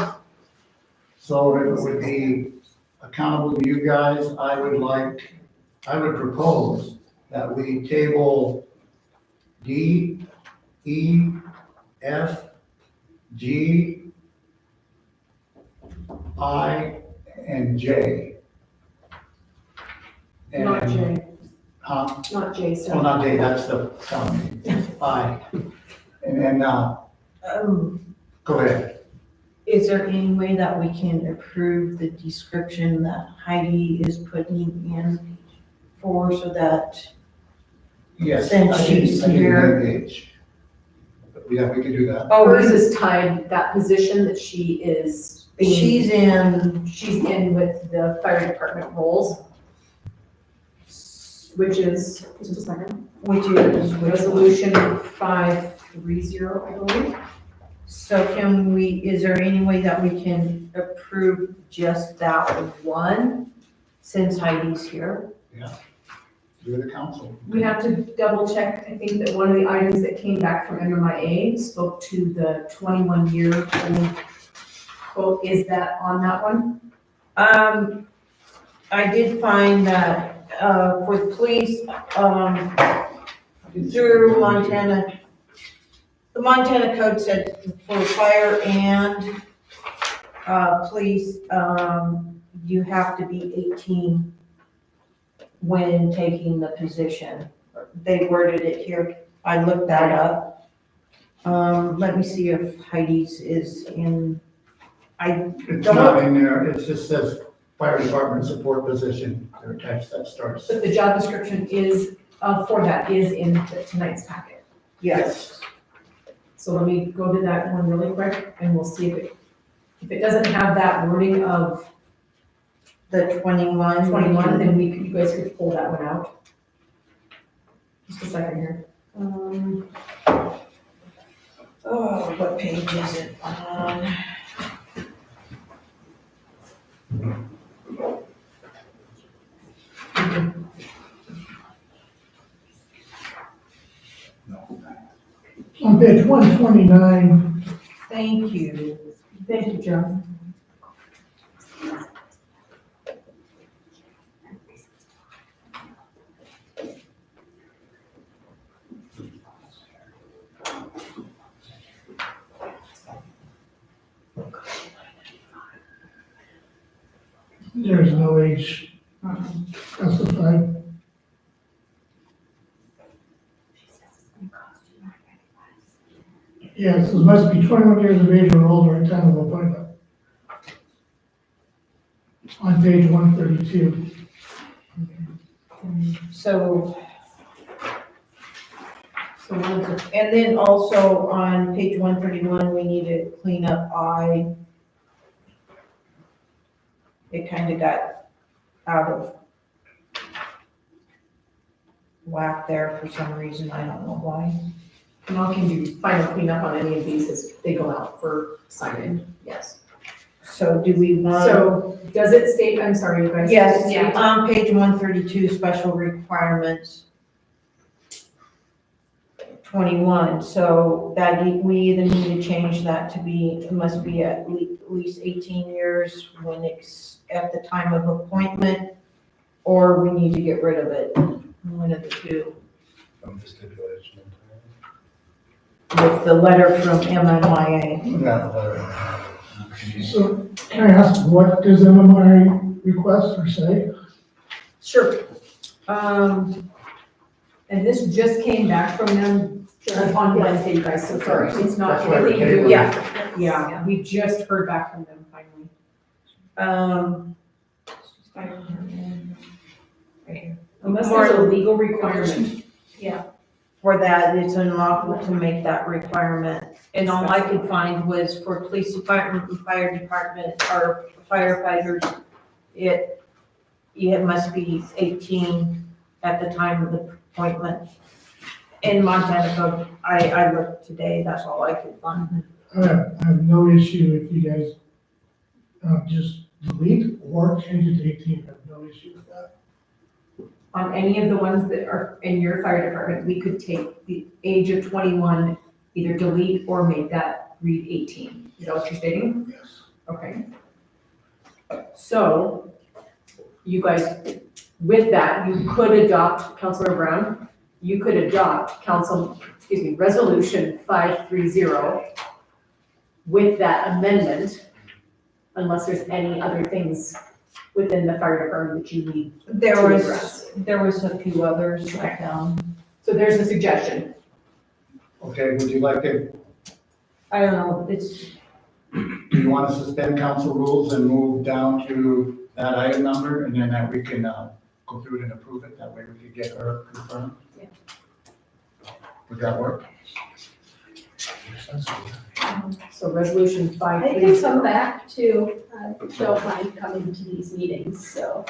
So if it would be accountable to you guys, I would propose that we table D, E, F, G, I, and J. And- Not J, Huh? not J, Well, not J, that's the, I. And then, go ahead. Is there any way that we can approve the description that Heidi is putting in for so that, Yes. Since I didn't- she's I didn't here. engage. But yeah, we can do that. hers is tied, that position that she is being, she's in, she's in with the fire department roles, which is, just a second, which is, resolution 530, I believe. so can we, is there any way that we can approve just that one since Heidi's here? You're the council. We have to double check, I think that one of the items that came back from MMIA spoke to the 21-year quote. Is that on that one? I did find that, for the police, through Montana, the Montana code said for fire and, police, you have to be 18 when taking the position. They worded it here. I looked that up. Let me see if Heidi's is in, It's not in there, it just says fire department support position, their text that starts. But the job description is, for that is in tonight's packet. yes. So let me go to that one really quick and we'll see if it doesn't have that wording of The 21. 21, then you guys could pull that one out. Just a second here. Oh, what page is it on? On page 129, Thank you. Thank you, John. there's no age specified. Yes, it must be 21 years of age or older at time of appointment. On page 132. So, and then also on page 131, we need to clean up I. It kind of got out of whack there for some reason, I don't know why. And I can do final cleanup on any of these as they go out for sign-in, yes. So do we want? So does it state, I'm sorry, you guys. Yes, Yeah. on page 132, special requirements. 21, so that we either need to change that to be, it must be at least 18 years when it's at the time of appointment, or we need to get rid of it, one of the two. From the stipulation. with the letter from MMIA. So can I ask, what does MMI request or say? Sure. And this just came back from them on Wednesday, you guys, so sorry, it's not That's why we're anything to do. tabling. Yeah, we just heard back from them finally. Right here. Unless there's a legal requirement. For that, it's unlawful to make that requirement. And all I could find was for police department and fire department or firefighters, it must be 18 at the time of the appointment. In Montana code, I looked today, that's all I could find. I have no issue if you guys just delete or change it to 18. I have no issue with that. On any of the ones that are in your fire department, we could take the age of 21, either delete or make that read 18. Is that what you're stating? Yes. Okay. So, you guys, with that, you could adopt, Councilor Brown, you could adopt Resolution 530 with that amendment, unless there's any other things within the fire department that you need There to was, address. there was a few others I found. So there's a suggestion. Okay, would you like to, I don't know, it's, do you want to suspend council rules and move down to that item number, and then that we can, go through it and approve it, that way we could get her confirmed? Yeah. Would that work? So resolution I can 530. come back to, don't mind coming to these meetings, so.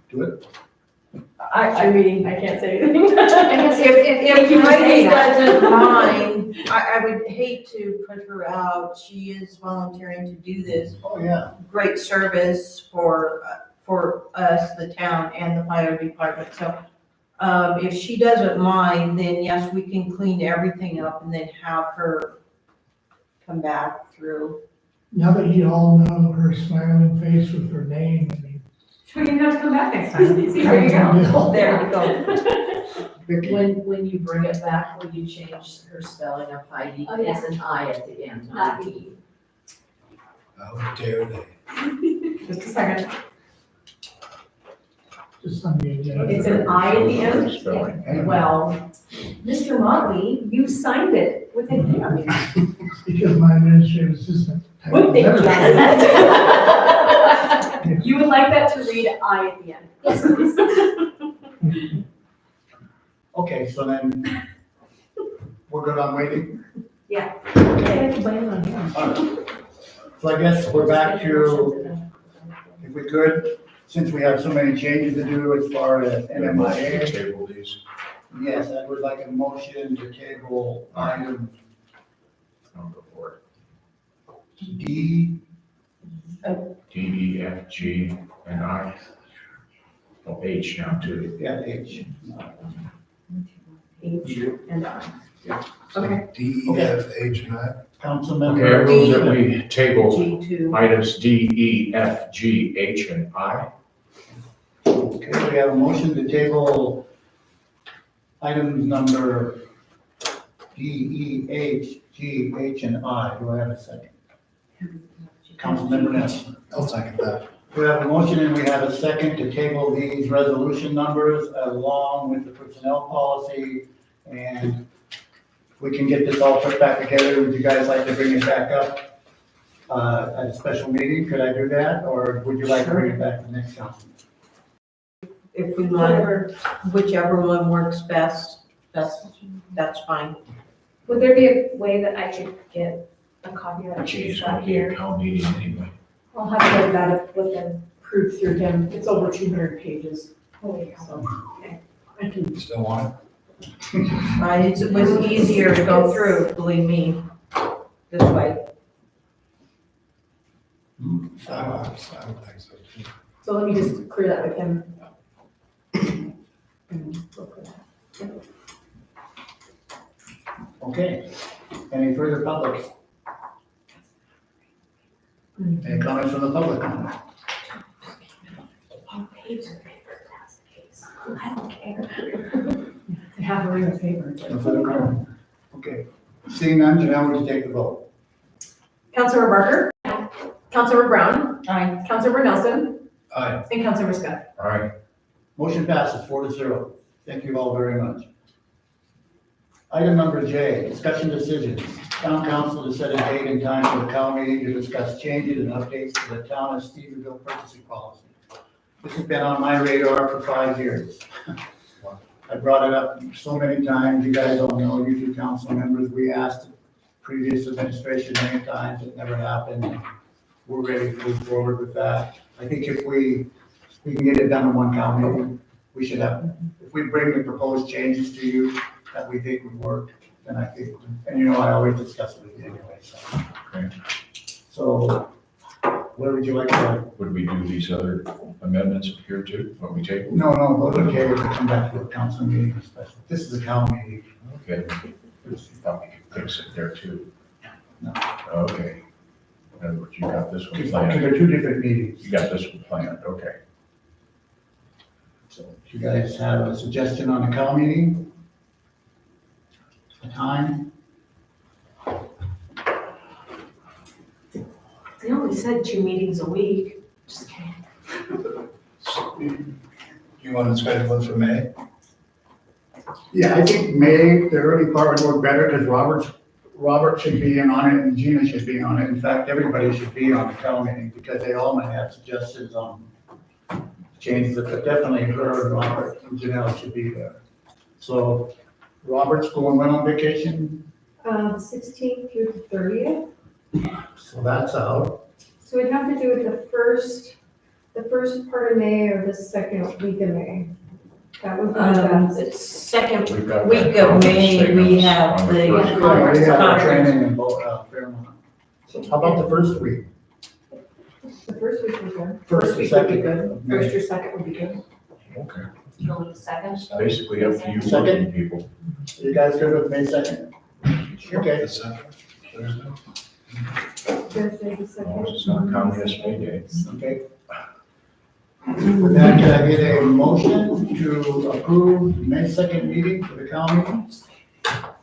Do it? I'm reading, I can't say anything. I guess if you were Heidi saying that. doesn't mind, I would hate to put her out. She is volunteering to do this Oh, yeah. great service for us, the town, and the fire department. So, if she doesn't mind, then yes, we can clean everything up and then have her come back through. Now that you all know her smiling face with her name, I mean. Sure, you have to come back next time. There you go. There we go. Vicky? When you bring it back, will you change her spelling of Heidi? Oh, yeah. It's an I at the end, Not not E. E. How dare they? Just a second. Just on the agenda. It's an I at the end? Spelling. Well, Mr. Motley, you signed it with a hand. Because my administrative assistant. typed Would the they, letter. John? You would like that to read I at the end? Yes, please. Okay, so then, we're good on waiting? Yeah. Okay. All right. So I guess we're back to, if we could, since we have so many changes to do as far as NMIA, Table these. yes, I would like a motion to table item I'll go for D, it. D, E, F, G, and I. Oh, H now too. yeah, H. H and I. Okay. D, E, F, H, and I. Councilmember. Okay, I move that we table G2. items D, E, F, G, H, and I. Okay, we have a motion to table items number D, E, H, G, H, and I. Do I have a second? Councilmember Nelson. I'll second that. We have a motion and we have a second to table these resolution numbers along with the personnel policy. And if we can get this all put back together, would you guys like to bring it back up at a special meeting? Could I do that? Or would you like to bring it back to the next council? If we want, whichever one works best, that's fine. Would there be a way that I could get a copy of G is that going to be a here? town meeting anyway. I'll have to get that with them approved through him. It's over 200 pages. Holy cow. So I can, Still want It was easier to go through, believe me, this way. it? I don't think so. so let me just clear that with him. And we'll put that. Okay. Any further public? Any comments from the public on that? paper, if that's the case. I don't care. They have a ring of favor. Okay. Seeing none, Janelle, would you take the vote? Councilor Barker? Councilor Brown? Aye. Councilor Nelson? Aye. And Councilor Scott? All right, Motion passes 4-0. Thank you all very much. Item number J, discussion decisions. Town council to set a date and time for the town meeting to discuss changes and updates to the town of Stephenville purchasing policy. This has been on my radar for 5 years. I brought it up so many times. You guys all know, you two council members, we asked the previous administration many times, it never happened. We're ready to move forward with that. I think if we can get it done in one town meeting, we should have, if we bring the proposed changes to you that we think would work, then I think, and you know, I always discuss it with you anyway, so. Okay. So, where would you like to? would we do these other amendments here too, what we take? No, those are okay, to come back to a council meeting, especially. This is a town meeting. Okay, thought we could fix it there too. No. Okay. In other words, you got this one Because planned, they're two different meetings. you got this one planned, okay. So, if you guys have a suggestion on a town meeting? A time? They only said 2 meetings a week. Just kidding. You want to schedule one for May? Yeah, I think May, the early part would work better, because Robert should be in on it, and Gina should be on it. In fact, everybody should be on the town meeting, because they all might have suggestions on changes, but definitely her, and Robert, and Janelle should be there. So, Robert's going when on vacation? 16th through the 30th. So that's out. So we'd have to do it the first part of May or the second week of May. That would be the best. The second We've got week that of May, we statements have on the first- Yeah, we conference. have our conference. training in Fairmont. So how about the first week? The first week was good. First or week would be second? good. of May? First or second would be good. Okay, Go with the second. it's basically up to you Second? working people. You guys good with May 2nd? Okay. The second, Thursday? Thursday the As 2nd. long as it's not communist May Day. Okay. With that, can I get a motion to approve May 2nd meeting for the county?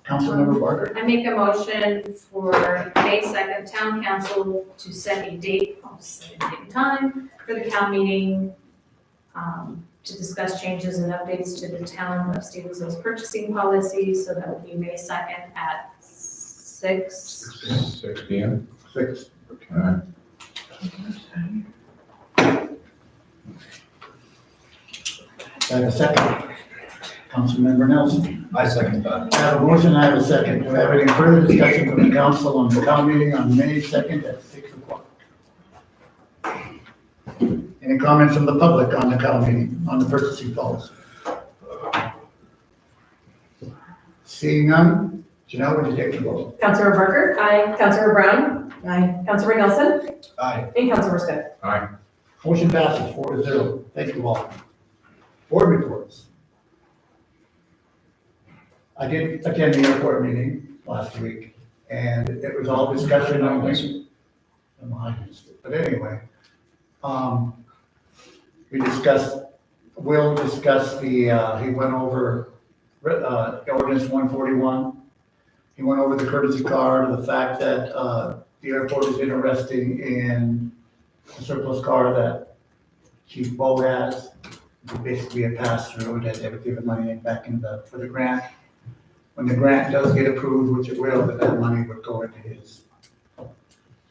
Councilmember Barker. I make a motion for May 2nd, town council to set a date, I'll set a date and time for the town meeting, to discuss changes and updates to the town of Stevensville's purchasing policy, so that will be May 2nd at 6. 6 P.M. 6. All right. I have a second. Councilmember Nelson. I second that. I have a motion, I have a second. Do I have any further discussion from the council on the town meeting on May 2nd at 6 o'clock? Any comments from the public on the town meeting, on the purchasing policy? Seeing none, Janelle, would you take the vote? Councilor Barker? Aye. Councilor Brown? Aye. Councilor Nelson? Aye. And Councilor Scott? Aye. Motion passes 4-0. Thank you all. Board reports. I did attend the airport meeting last week, and it was all discussion on this. But anyway, we discussed, Will discussed he went over, ordinance 141. He went over the courtesy car, the fact that, the airport is interested in a surplus car that Chief Bo has. Basically a pass-through that they would give the money back for the grant. When the grant does get approved, which it will, that money would go into his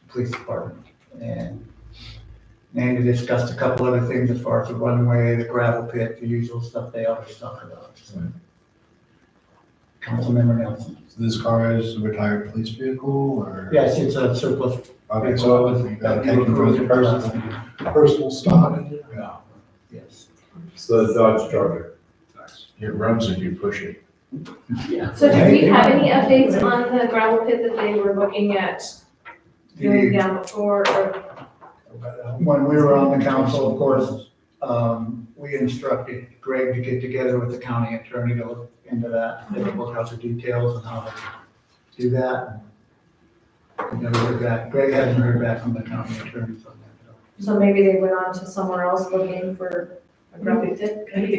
police department. And Nancy discussed a couple other things as far as the runway, the gravel pit, the usual stuff they always talk about. So. Councilmember Nelson. So this car is a retired police vehicle or? Yes, it's a surplus. Okay, so it was taken from the personal stock? Yeah. Yes. It's the Dodge Charger. It runs if you push it. So do we have any updates on the gravel pit that they were looking at doing down before, or? When we were on the council, of course, we instructed Greg to get together with the county attorney to look into that, and they work out the details on how to do that. We never heard back. Greg hasn't heard back from the county attorneys on that. So maybe they went on to somewhere else looking for I think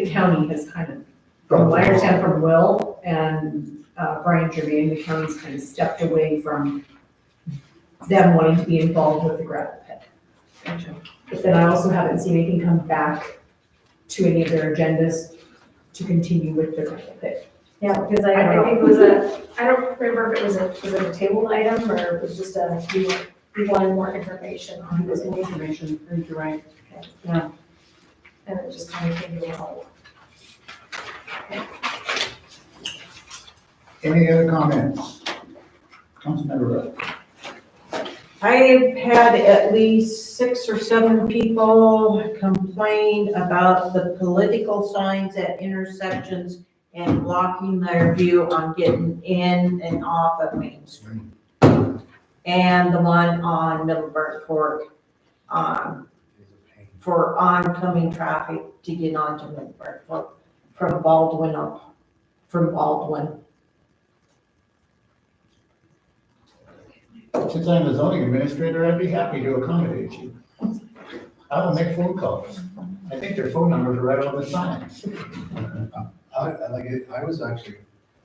the county has kind of, from what I understand from Will and Brian Jermaine, the county's kind of stepped away from them wanting to be involved with the gravel pit. But then I also haven't seen anything come back to any of their agendas to continue with the gravel pit. Yeah, because I don't I know. think it was I don't remember if it was a table item or it was just we wanted more information on There's this, any information, I think you're right. and it just kind of came to a halt. Any other comments? Councilmember Rudd. I've had at least 6 or 7 people complain about the political signs at intersections and blocking their view on getting in and off of Main Street. And the one on Middleburg Fork, for oncoming traffic to get onto Middleburg Fork from Baldwin up, from Baldwin. Since I'm the zoning administrator, I'd be happy to accommodate you. I will make phone calls. I think their phone numbers are right on the signs. I like it, I was actually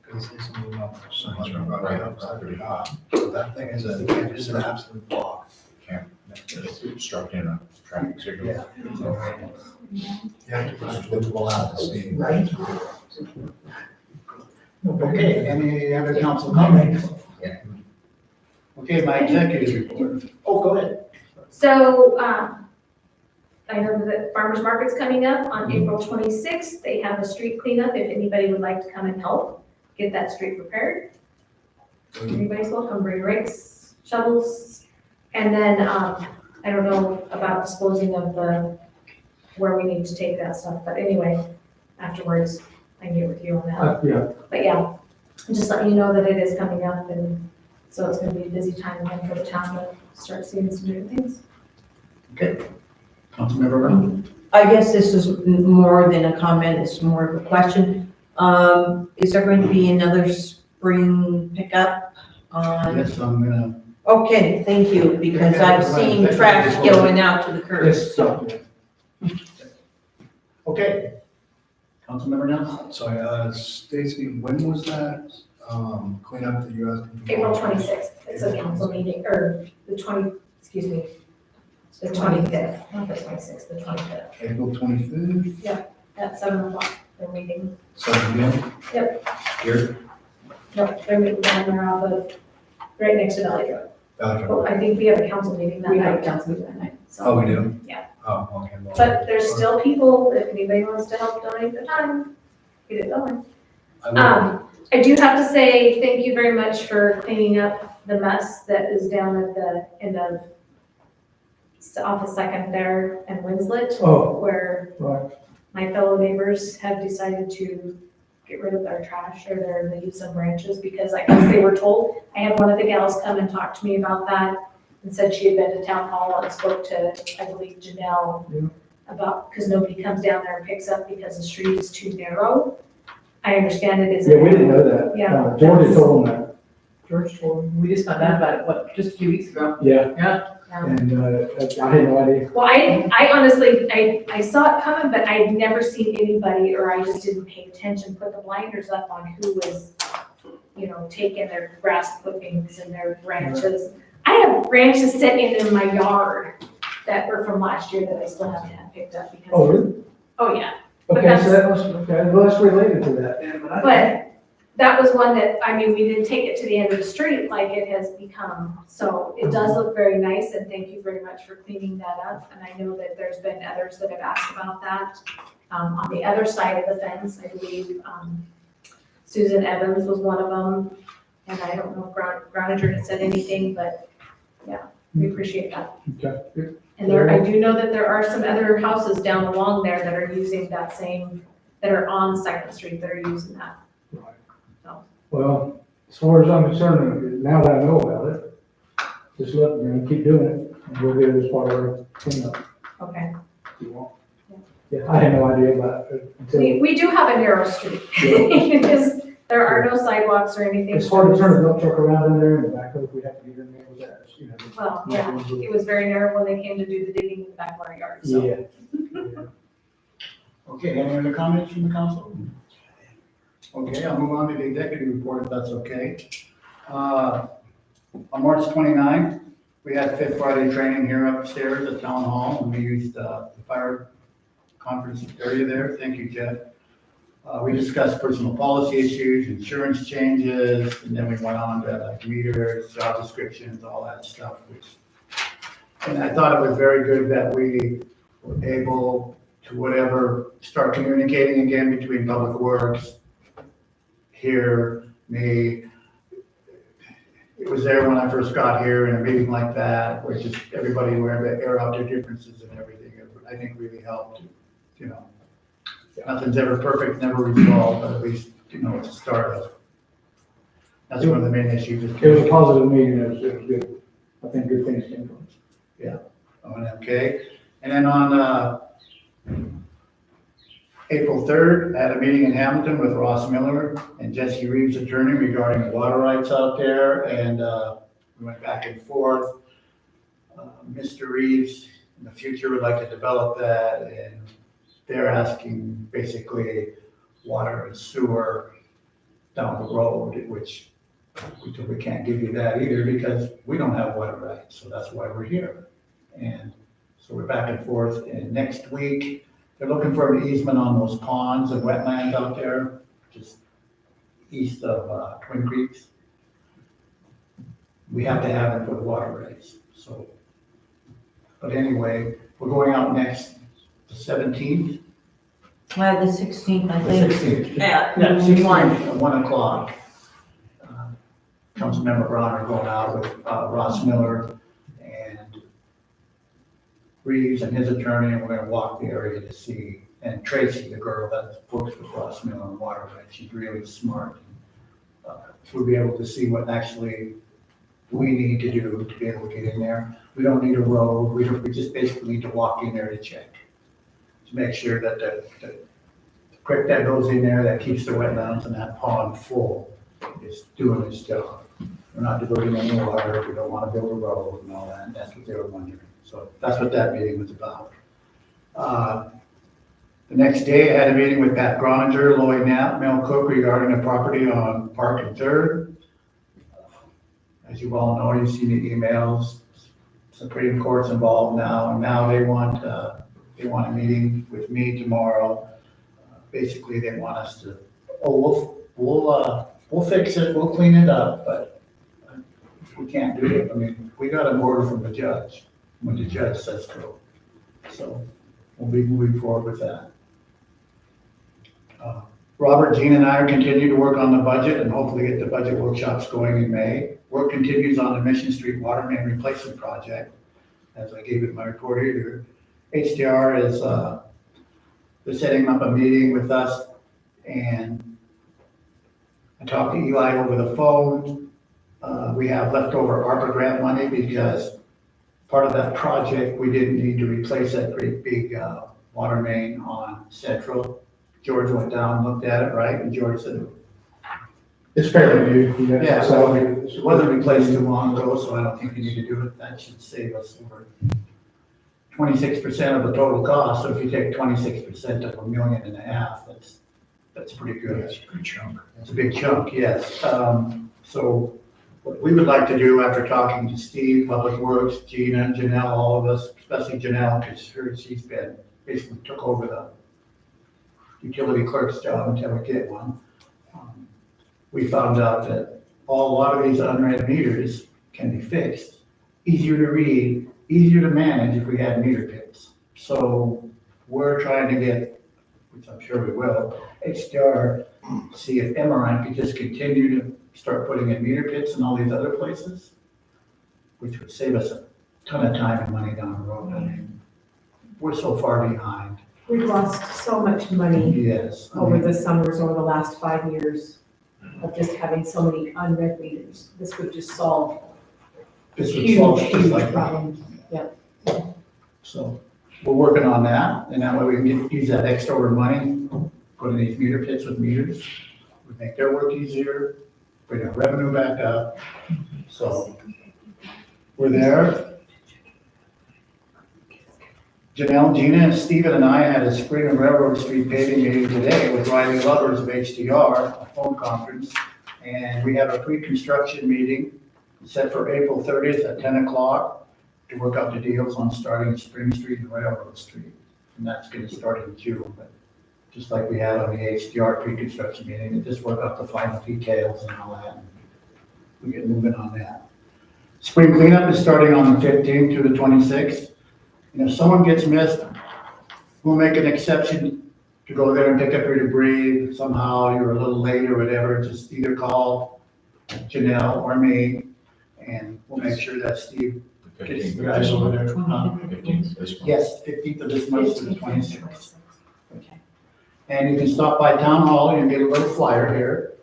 gonna say something about signs right outside the top. That thing is just an absolute block. It's obstructing a traffic signal. You have to push the wall out to see. Right. Okay, any other council comments? Okay, my executive report. Oh, go ahead. So, I know that farmer's market's coming up on April 26th. They have a street cleanup if anybody would like to come and help get that street prepared. Anybody's welcome, bring rakes, shovels, and then, I don't know about disposing of where we need to take that stuff, but anyway, afterwards, I can get with you on that. Yeah, But yeah, just letting you know that it is coming up, and so it's gonna be a busy time again for the town to start seeing some new things. Councilmember Brown. I guess this is more than a comment, it's more of a question. Is there going to be another spring pickup on? Yes, I'm gonna, Okay, thank you, because I've seen trash going out to the curbs. it's something. okay. Councilmember Nelson. Sorry, Stacy, when was that, cleanup that you asked? April 26th, it's a council meeting, or the 25th, not the 26th, the 25th, April 25th, at 7 o'clock, they're meeting. 7 p.m. Yep. Here, No, they're meeting down there off of, right next to Valley Road. okay. Oh, I think we have a council meeting that We have a night. council meeting that night. So, Oh, we do? Yeah. Oh, okay. well- but there's still people, if anybody wants to help donate the time, get it going. I will. I do have to say, thank you very much for cleaning up the mess that is down at the end of off of Second there and Winslet, Oh, where right. my fellow neighbors have decided to get rid of their trash or their leaves and branches because I guess they were told. I had one of the gals come and talk to me about that and said she had been to town hall and spoke to, I believe, Janelle about, because nobody comes down there and picks up because the street is too narrow. I understand it is. Yeah, we didn't know that. Yeah. Georgia told them that. George told them. We just found out about it, what, just a few weeks ago? Yeah, Yeah. and, I had no idea. Well, I honestly, I saw it coming, but I'd never seen anybody, or I just didn't pay attention, put the blinders up on who was, taking their grass clippings and their branches. I have branches sitting in my yard that were from last year that I still haven't had picked up because. Oh, really? Oh, yeah. But Okay, so that's- that was, okay, well, that's related to that. Yeah, but I- But that was one that, we didn't take it to the end of the street like it has become. So it does look very nice, and thank you very much for cleaning that up. And I know that there's been others that have asked about that. On the other side of the fence, I believe, Susan Evans was one of them. And I don't know if Groninger had said anything, but yeah, we appreciate that. Okay. And I do know that there are some other houses down along there that are using that same, that are on Second Street that are using that. Right. So. Well, as far as I'm concerned, now that I know about it, just keep doing it, and we'll get it as part of our cleanup Okay. if you want. Yeah, I had no idea about it until, We do have a narrow street. Because there are no sidewalks or anything. it's hard to turn a dump truck around in there and back up, we have to get in there with that, Well, yeah, it was very narrow when they came to do the digging in the back of our yard, so. Yeah. Okay, any other comments from the council? Okay, I'll move on to the executive report if that's okay. On March 29th, we had Fifth Friday training here upstairs at Town Hall, and we used the fire conference area there. Thank you, Jeff. We discussed personal policy issues, insurance changes, and then we went on to meters, job descriptions, all that stuff, and I thought it was very good that we were able to start communicating again between Public Works, here, me. It was there when I first got here in a meeting like that, where just everybody were able to air out their differences and everything. I think really helped, you know. Nothing's ever perfect, never resolved, but at least, you know, it's a start of. That's one of the main issues. It was a positive meeting, it was good. I think good things came from it. Okay, and then on, April 3rd, I had a meeting in Hamilton with Ross Miller and Jesse Reeves, attorney, regarding the water rights out there, and we went back and forth. Mr. Reeves, in the future, would like to develop that, and they're asking basically water and sewer down the road, which we can't give you that either because we don't have water rights, so that's why we're here. And so we're back and forth, and next week, they're looking for an easement on those ponds and wetlands out there, just east of Twin Creeks. We have to have it for the water rights, so. But anyway, we're going out next, the 17th. The 16th, I The think. 16th. Yeah, Yeah, 16th, 1. at 1 o'clock. Councilmember Bronner going out with Ross Miller and Reeves and his attorney, and we're gonna walk the area to see, and Tracy, the girl that works with Ross Miller on water rights, she's really smart. We'll be able to see what actually we need to do to be able to get in there. We don't need a road, we just basically need to walk in there to check. To make sure that the creek that goes in there that keeps the wetlands and that pond full is doing its job. We're not diverting any water, we don't want to build a road and all that, that's what they were wondering. So that's what that meeting was about. The next day, I had a meeting with Pat Groninger, Lloyd Knapp, Mel Cook regarding a property on Park and Third. As you all know, you've seen the emails, Supreme Court's involved now, and now they want a meeting with me tomorrow. Basically, they want us to, we'll fix it, we'll clean it up, but we can't do it. I mean, we got an order from the judge, when the judge says go. So we'll be moving forward with that. Robert, Jean, and I continue to work on the budget and hopefully get the budget workshops going in May. Work continues on the Mission Street Water Main Replacement Project, as I gave it in my report earlier. HDR is, they're setting up a meeting with us, and I talked to Eli over the phone. We have leftover ARPA grant money because part of that project, we didn't need to replace that great big water main on Central. George went down and looked at it, right? And George said, It's fairly new. yeah, so it wasn't replaced too long ago, so I don't think we need to do it. That should save us over 26% of the total cost. So if you take 26% of $1.5 million, that's pretty good. That's a good chunk. It's a big chunk, yes. So what we would like to do after talking to Steve, Public Works, Gina, Janelle, all of us, especially Janelle, because she's been, basically took over the utility clerk's job until we get one. We found out that a lot of these unread meters can be fixed, easier to read, easier to manage if we had meter pits. So we're trying to get, which I'm sure we will, HDR, see if Emerald could just continue to start putting in meter pits in all these other places, which would save us a ton of time and money down the road. I mean, we're so far behind. We've lost so much money Yes. over the summers, over the last 5 years of just having so many unread meters. This would just solve This would solve huge, just huge like that. problems. So we're working on that, and that way we can use that extra money, put in these meter pits with meters, would make their work easier, bring our revenue back up. So we're there. Janelle, Gina, and Steven and I had a Spring and Railroad Street paving meeting today with Riley Lovers of HDR, a phone conference. And we have a pre-construction meeting set for April 30th at 10 o'clock to work out the deals on starting Spring Street and Railroad Street. And that's gonna start in June, but just like we had on the HDR pre-construction meeting, to just work out the final details and all that. We get moving on that. Spring cleanup is starting on the 15th to the 26th. And if someone gets missed, we'll make an exception to go there and pick up your debris. Somehow you're a little late or whatever, just either call Janelle or me, and we'll make sure that Steve The gets 15th the of guys this over month. there. Huh? 15th of this month. Yes, 15th of this month to the 26th. Okay. And you can stop by town hall and get a little flyer here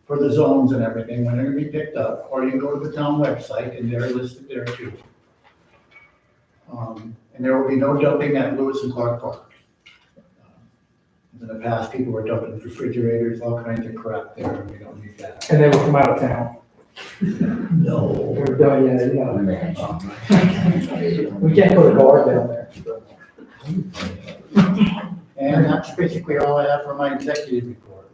for the zones and everything, when they're gonna be picked up, or you can go to the town website and they're listed there too. And there will be no dumping at Lewis and Clark Park. In the past, people were dumping refrigerators, all kinds of crap there, and we don't need that. And they will come out of town. No. We're done, yeah. We can't put a guard down there. And that's basically all I have for my executive report.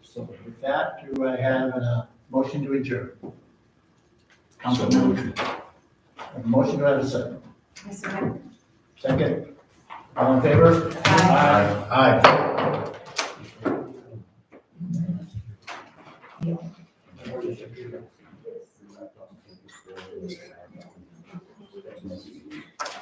So with that, do I have a motion to adjourn? Council motion. A motion, do I have a second? I second. Second. All in favor? Aye. Aye.